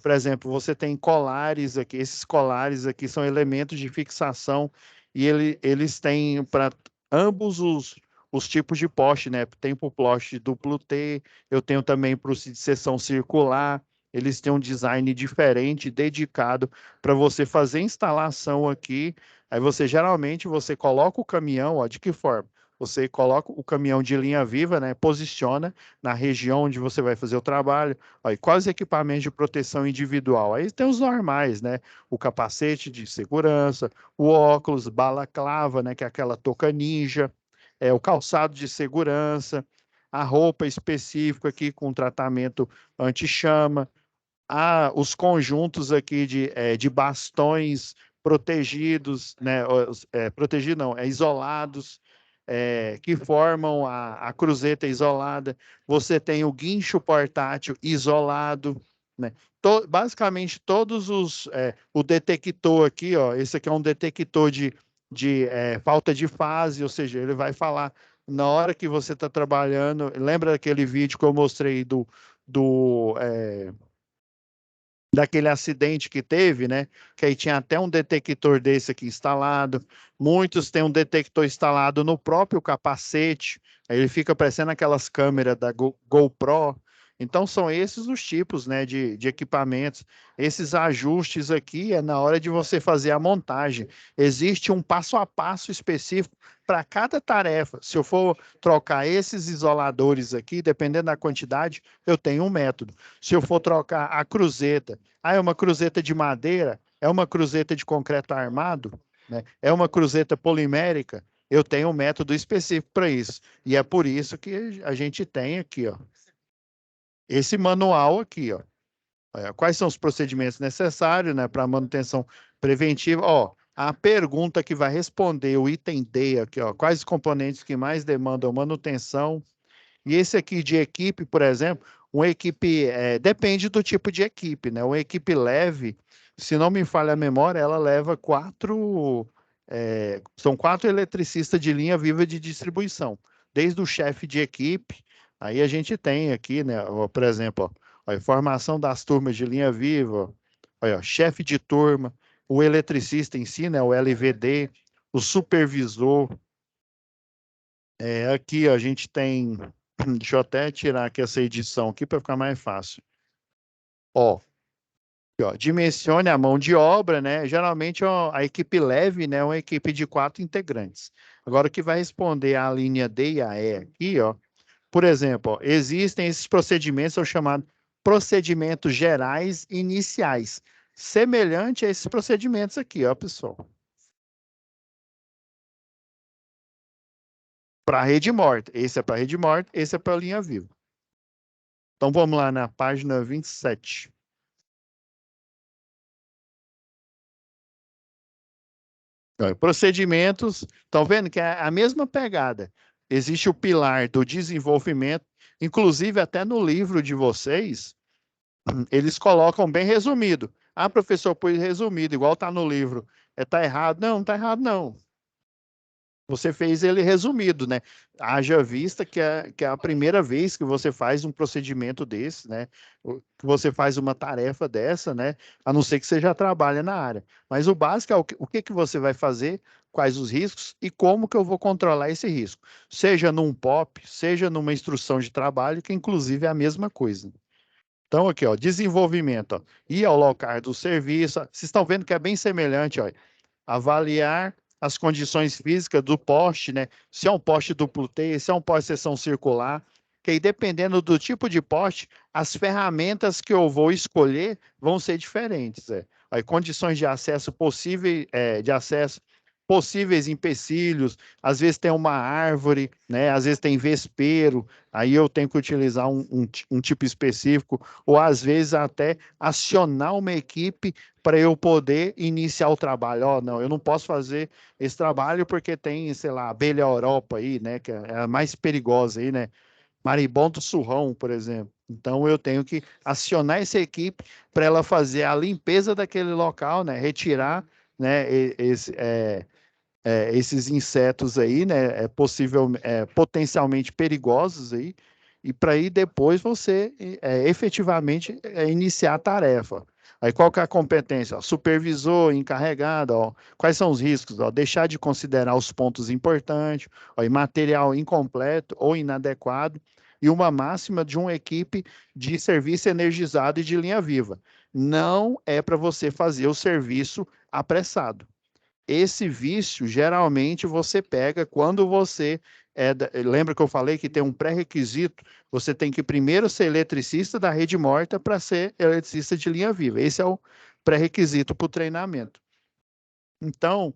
Por exemplo, você tem colares aqui, esses colares aqui são elementos de fixação e eles têm para ambos os tipos de poste, né? Tem para o poste duplo T, eu tenho também para o de seção circular. Eles têm um design diferente, dedicado para você fazer instalação aqui. Aí você geralmente você coloca o caminhão, ó, de que forma? Você coloca o caminhão de linha viva, né? Posiciona na região onde você vai fazer o trabalho. Ó, e quais equipamentos de proteção individual? Aí tem os normais, né? O capacete de segurança, o óculos, balaclava, né, que é aquela touca ninja, o calçado de segurança, a roupa específica aqui com tratamento anti-chama, os conjuntos aqui de bastões protegidos, né, protegidos não, isolados, que formam a cruzeta isolada. Você tem o guincho portátil isolado, né? Basicamente todos o detector aqui, ó, esse aqui é um detector de falta de fase, ou seja, ele vai falar na hora que você está trabalhando. Lembra daquele vídeo que eu mostrei do daquele acidente que teve, né? Que aí tinha até um detector desse aqui instalado. Muitos têm um detector instalado no próprio capacete. Aí ele fica parecendo aquelas câmeras da GoPro. Então são esses os tipos, né, de equipamentos. Esses ajustes aqui é na hora de você fazer a montagem. Existe um passo a passo específico para cada tarefa. Se eu for trocar esses isoladores aqui, dependendo da quantidade, eu tenho um método. Se eu for trocar a cruzeta, é uma cruzeta de madeira, é uma cruzeta de concreto armado, né? É uma cruzeta polimérica, eu tenho um método específico para isso. E é por isso que a gente tem aqui, ó, esse manual aqui, ó. Quais são os procedimentos necessários, né, para manutenção preventiva? Ó, a pergunta que vai responder o item D aqui, ó, quais os componentes que mais demandam manutenção? E esse aqui de equipe, por exemplo, uma equipe, depende do tipo de equipe, né? Uma equipe leve, se não me falha a memória, ela leva são 4 eletricistas de linha viva de distribuição, desde o chefe de equipe Aí a gente tem aqui, né, por exemplo, ó, a formação das turmas de linha viva, ó, chefe de turma, o eletricista em si, né, o LVD, o supervisor. Aqui ó, a gente tem, deixa eu até tirar aqui essa edição aqui para ficar mais fácil. Ó, dimensione a mão de obra, né? Geralmente ó, a equipe leve, né, é uma equipe de 4 integrantes. Agora, o que vai responder a linha D e a E aqui, ó, por exemplo, ó, existem esses procedimentos, são chamados procedimentos gerais iniciais, semelhante a esses procedimentos aqui, ó, pessoal. Para rede morta. Esse é para rede morta, esse é para linha viva. Então, vamos lá na página 27. Procedimentos, estão vendo que é a mesma pegada. Existe o pilar do desenvolvimento, inclusive até no livro de vocês, eles colocam bem resumido. Ah, professor, pôs resumido, igual está no livro. Tá errado? Não, não está errado, não. Você fez ele resumido, né? Haja vista que é a primeira vez que você faz um procedimento desse, né? Que você faz uma tarefa dessa, né? A não ser que você já trabalha na área. Mas o básico é o que que você vai fazer, quais os riscos e como que eu vou controlar esse risco. Seja num POP, seja numa instrução de trabalho, que inclusive é a mesma coisa. Então, aqui, ó, desenvolvimento, ó, ir ao local do serviço. Vocês estão vendo que é bem semelhante, ó. Avaliar as condições físicas do poste, né? Se é um poste duplo T, se é um poste seção circular, que aí dependendo do tipo de poste, as ferramentas que eu vou escolher vão ser diferentes. Aí, condições de acesso possível, de acesso possíveis empecilhos, às vezes tem uma árvore, né? Às vezes tem vespeiro, aí eu tenho que utilizar um tipo específico, ou às vezes até acionar uma equipe para eu poder iniciar o trabalho. Ó, não, eu não posso fazer esse trabalho porque tem, sei lá, abelha Europa aí, né, que é a mais perigosa aí, né? Maribondo surrão, por exemplo. Então eu tenho que acionar essa equipe para ela fazer a limpeza daquele local, né, retirar, né, esses insetos aí, né, potencialmente perigosos aí, e para aí depois você efetivamente iniciar a tarefa. Aí qual que é a competência? Ó, supervisor, encarregado, ó, quais são os riscos? Ó, deixar de considerar os pontos importantes, ó, e material incompleto ou inadequado, e uma máxima de uma equipe de serviço energizado e de linha viva. Não é para você fazer o serviço apressado. Esse vício, geralmente, você pega quando você lembra que eu falei que tem um pré-requisito? Você tem que primeiro ser eletricista da rede morta para ser eletricista de linha viva. Esse é o pré-requisito para o treinamento. Então,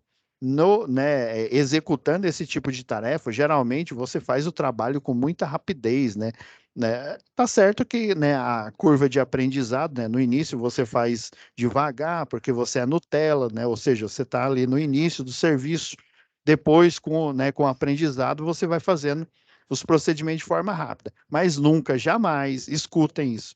né, executando esse tipo de tarefa, geralmente você faz o trabalho com muita rapidez, né? Tá certo que, né, a curva de aprendizado, né, no início você faz devagar, porque você é Nutella, né? Ou seja, você está ali no início do serviço, depois com o aprendizado você vai fazendo os procedimentos de forma rápida. Mas nunca, jamais, escutem isso,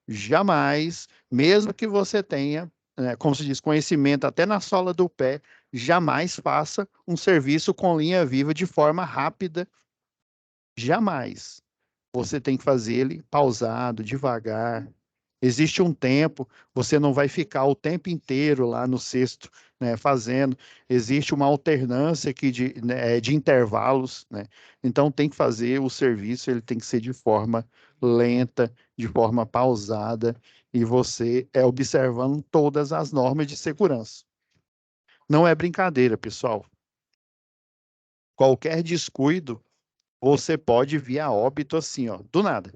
jamais, mesmo que você tenha, como se diz, conhecimento até na sola do pé, jamais faça um serviço com linha viva de forma rápida, jamais. Você tem que fazer ele pausado, devagar. Existe um tempo, você não vai ficar o tempo inteiro lá no cesto, né, fazendo. Existe uma alternância aqui de intervalos, né? Então tem que fazer o serviço, ele tem que ser de forma lenta, de forma pausada, e você observando todas as normas de segurança. Não é brincadeira, pessoal. Qualquer descuido, você pode vir a óbito assim, ó, do nada.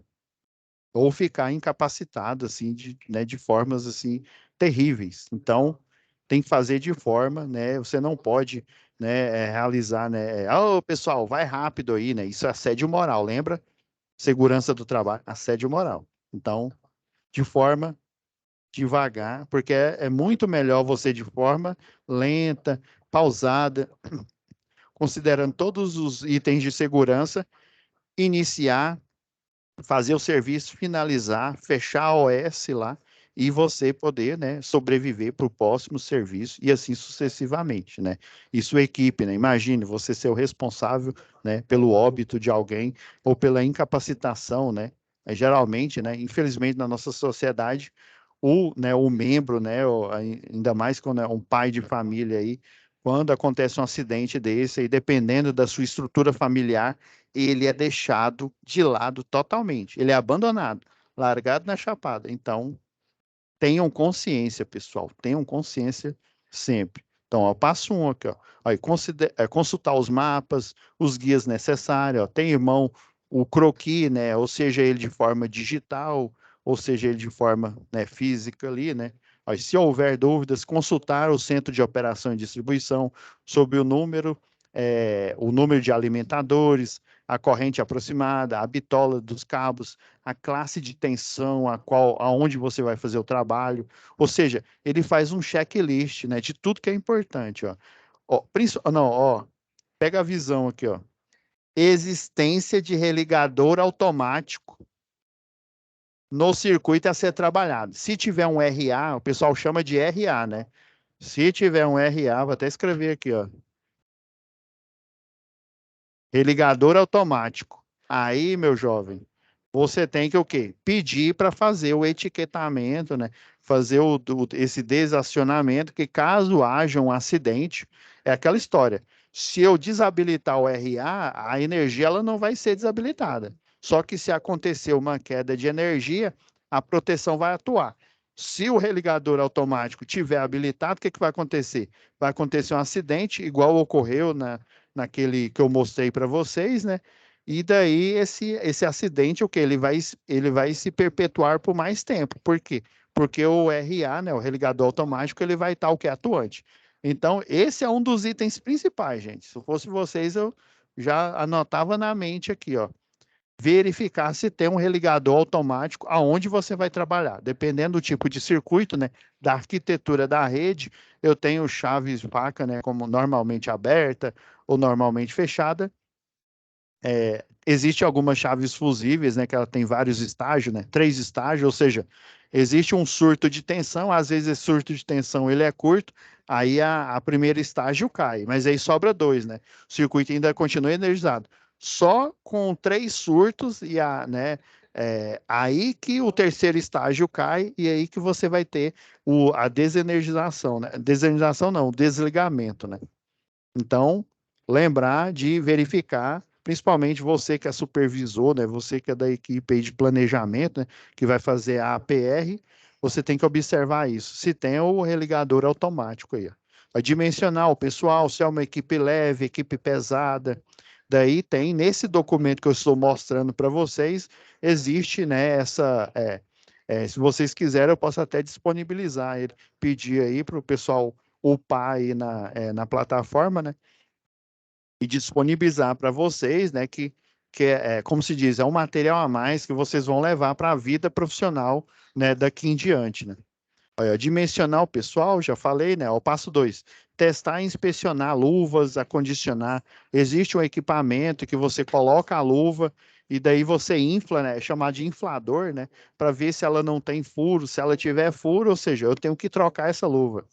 Ou ficar incapacitado, assim, de formas, assim, terríveis. Então, tem que fazer de forma, né, você não pode, né, realizar, né, ô, pessoal, vai rápido aí, né, isso é assédio moral, lembra? Segurança do trabalho, assédio moral. Então, de forma devagar, porque é muito melhor você de forma lenta, pausada, considerando todos os itens de segurança, iniciar, fazer o serviço, finalizar, fechar a OS lá e você poder, né, sobreviver para o próximo serviço e assim sucessivamente, né? E sua equipe, né? Imagine você ser o responsável, né, pelo óbito de alguém ou pela incapacitação, né? Geralmente, né, infelizmente na nossa sociedade, o membro, né, ainda mais quando é um pai de família aí, quando acontece um acidente desse, aí, dependendo da sua estrutura familiar, ele é deixado de lado totalmente, ele é abandonado, largado na chapada. Então, tenham consciência, pessoal, tenham consciência sempre. Então, ó, passo um aqui, ó. Aí, consultar os mapas, os guias necessários, ó. Tem, irmão, o croquis, né? Ou seja, ele de forma digital, ou seja, ele de forma, né, física ali, né? Aí, se houver dúvidas, consultar o centro de operação e distribuição sobre o número de alimentadores, a corrente aproximada, a bitola dos cabos, a classe de tensão, aonde você vai fazer o trabalho. Ou seja, ele faz um checklist, né, de tudo que é importante, ó. Ó, não, ó, pega a visão aqui, ó. Existência de religador automático no circuito a ser trabalhado. Se tiver um RA, o pessoal chama de RA, né? Se tiver um RA, vou até escrever aqui, ó. Religador automático. Aí, meu jovem, você tem que o quê? Pedir para fazer o etiquetamento, né? Fazer esse desacionamento, que caso haja um acidente, é aquela história. Se eu desabilitar o RA, a energia ela não vai ser desabilitada. Só que se acontecer uma queda de energia, a proteção vai atuar. Se o religador automático tiver habilitado, o que vai acontecer? Vai acontecer um acidente, igual ocorreu naquele que eu mostrei para vocês, né? E daí esse acidente, o que ele vai se perpetuar por mais tempo. Por quê? Porque o RA, né, o religador automático, ele vai estar o que atuante. Então, esse é um dos itens principais, gente. Se fosse vocês, eu já anotava na mente aqui, ó. Verificar se tem um religador automático aonde você vai trabalhar. Dependendo do tipo de circuito, né, da arquitetura da rede, eu tenho chaves faca, né, como normalmente aberta ou normalmente fechada. Existe algumas chaves fusíveis, né, que ela tem vários estágios, né, 3 estágios, ou seja, existe um surto de tensão, às vezes esse surto de tensão ele é curto, aí a primeiro estágio cai, mas aí sobra 2, né, o circuito ainda continua energizado. Só com 3 surtos né, aí que o terceiro estágio cai e aí que você vai ter a desenergização, né, desenergização não, o desligamento, né. Então, lembrar de verificar, principalmente você que é supervisor, né? Você que é da equipe aí de planejamento, né? Que vai fazer a APR, você tem que observar isso. Se tem o religador automático aí, ó. Vai dimensionar o pessoal, se é uma equipe leve, equipe pesada. Daí tem, nesse documento que eu estou mostrando para vocês, existe, né, se vocês quiserem, eu posso até disponibilizar ele, pedir aí para o pessoal upar aí na plataforma, né? E disponibilizar para vocês, né? Que como se diz, é um material a mais que vocês vão levar para a vida profissional, né? Daqui em diante, né? Olha, dimensionar o pessoal, já falei, né? O passo 2, testar e inspecionar luvas, acondicionar. Existe um equipamento que você coloca a luva e daí você infla, né? É chamado de inflador, né? Para ver se ela não tem furo. Se ela tiver furo, ou seja, eu tenho que trocar essa luva.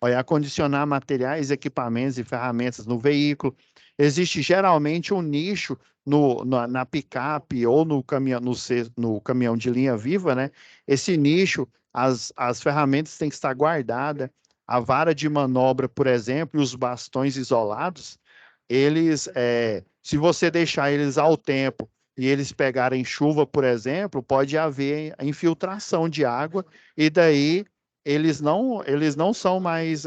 Olha, acondicionar materiais, equipamentos e ferramentas no veículo. Existe geralmente um nicho na picape ou no caminhão de linha viva, né? Esse nicho, as ferramentas têm que estar guardadas. A vara de manobra, por exemplo, e os bastões isolados, se você deixar eles ao tempo e eles pegarem chuva, por exemplo, pode haver infiltração de água e daí eles não são mais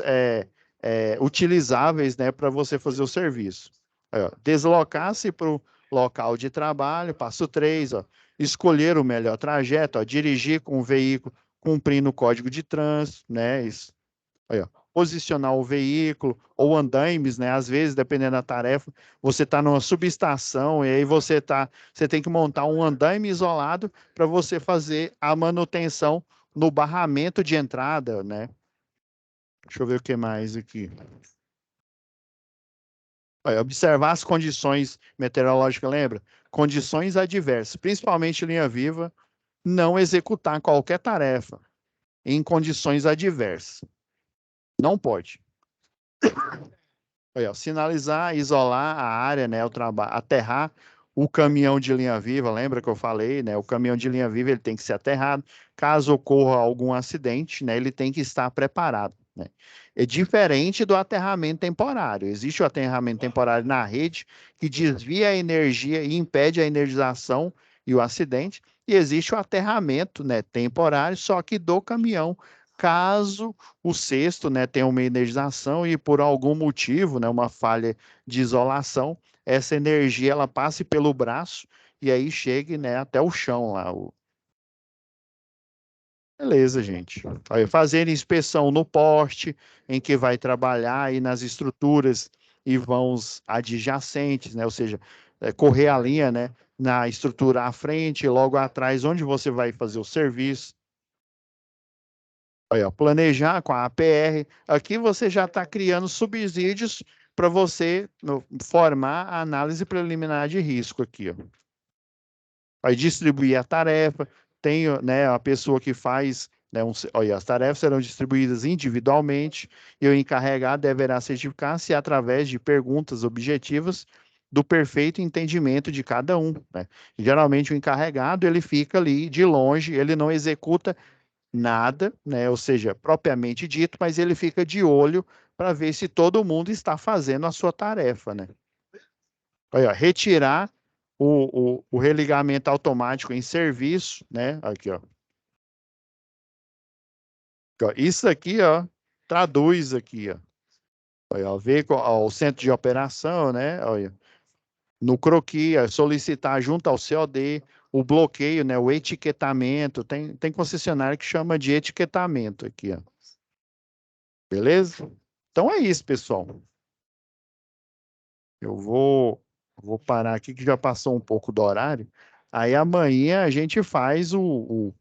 utilizáveis, né, para você fazer o serviço. Aí, ó, deslocar-se para o local de trabalho, passo 3, ó, escolher o melhor trajeto, ó, dirigir com o veículo cumprindo o código de trânsito, né? Isso, aí, ó, posicionar o veículo ou andaimes, né? Às vezes, dependendo da tarefa, você está numa subestação e aí você tem que montar um andaime isolado para você fazer a manutenção no barramento de entrada, né? Deixa eu ver o que mais aqui. Olha, observar as condições meteorológicas, lembra? Condições adversas, principalmente linha viva, não executar qualquer tarefa. em condições adversas. Não pode. Aí, ó, sinalizar, isolar a área, né, o trabalho, aterrar o caminhão de linha viva, lembra que eu falei, né? O caminhão de linha viva ele tem que ser aterrado. Caso ocorra algum acidente, né, ele tem que estar preparado, né? É diferente do aterramento temporário. Existe o aterramento temporário na rede que desvia a energia e impede a energização e o acidente, e existe o aterramento, né, temporário, só que do caminhão, caso o cesto, né, tem uma energização e por algum motivo, né, uma falha de isolação, essa energia ela passe pelo braço e aí chegue, né, até o chão lá. Beleza, gente. Aí, fazer inspeção no poste em que vai trabalhar e nas estruturas e vãos adjacentes, né, ou seja, correr a linha, né, na estrutura à frente, logo atrás, onde você vai fazer o serviço. Aí, ó, planejar com a APR. Aqui você já está criando subsídios para você formar a análise preliminar de risco aqui, ó. Aí distribuir a tarefa. Tem, né, a pessoa que faz, né, olha, as tarefas serão distribuídas individualmente e o encarregado deverá certificar-se através de perguntas objetivas do perfeito entendimento de cada um, né? Geralmente o encarregado ele fica ali de longe, ele não executa nada, né? Ou seja, propriamente dito, mas ele fica de olho para ver se todo mundo está fazendo a sua tarefa, né? Aí, ó, retirar o religamento automático em serviço, né? Aqui, ó. Isso aqui, ó, traduz aqui, ó. Aí, ó, ver ó, o centro de operação, né? Olha, no croquis, ó, solicitar junto ao COD o bloqueio, né? O etiquetamento. Tem concessionária que chama de etiquetamento aqui, ó. Beleza? Então é isso, pessoal. Eu vou parar aqui que já passou um pouco do horário. Aí amanhã a gente faz o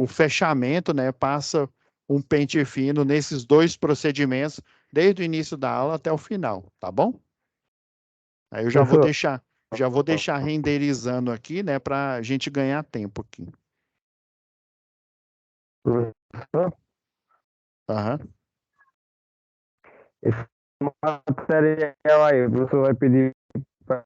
fechamento, né? Passa um pente fino nesses dois procedimentos, desde o início da aula até o final, tá bom? Aí eu Professor, já vou deixar renderizando aqui, né? Para a gente ganhar tempo aqui. professor, Aham. esse material aí, o professor vai pedir para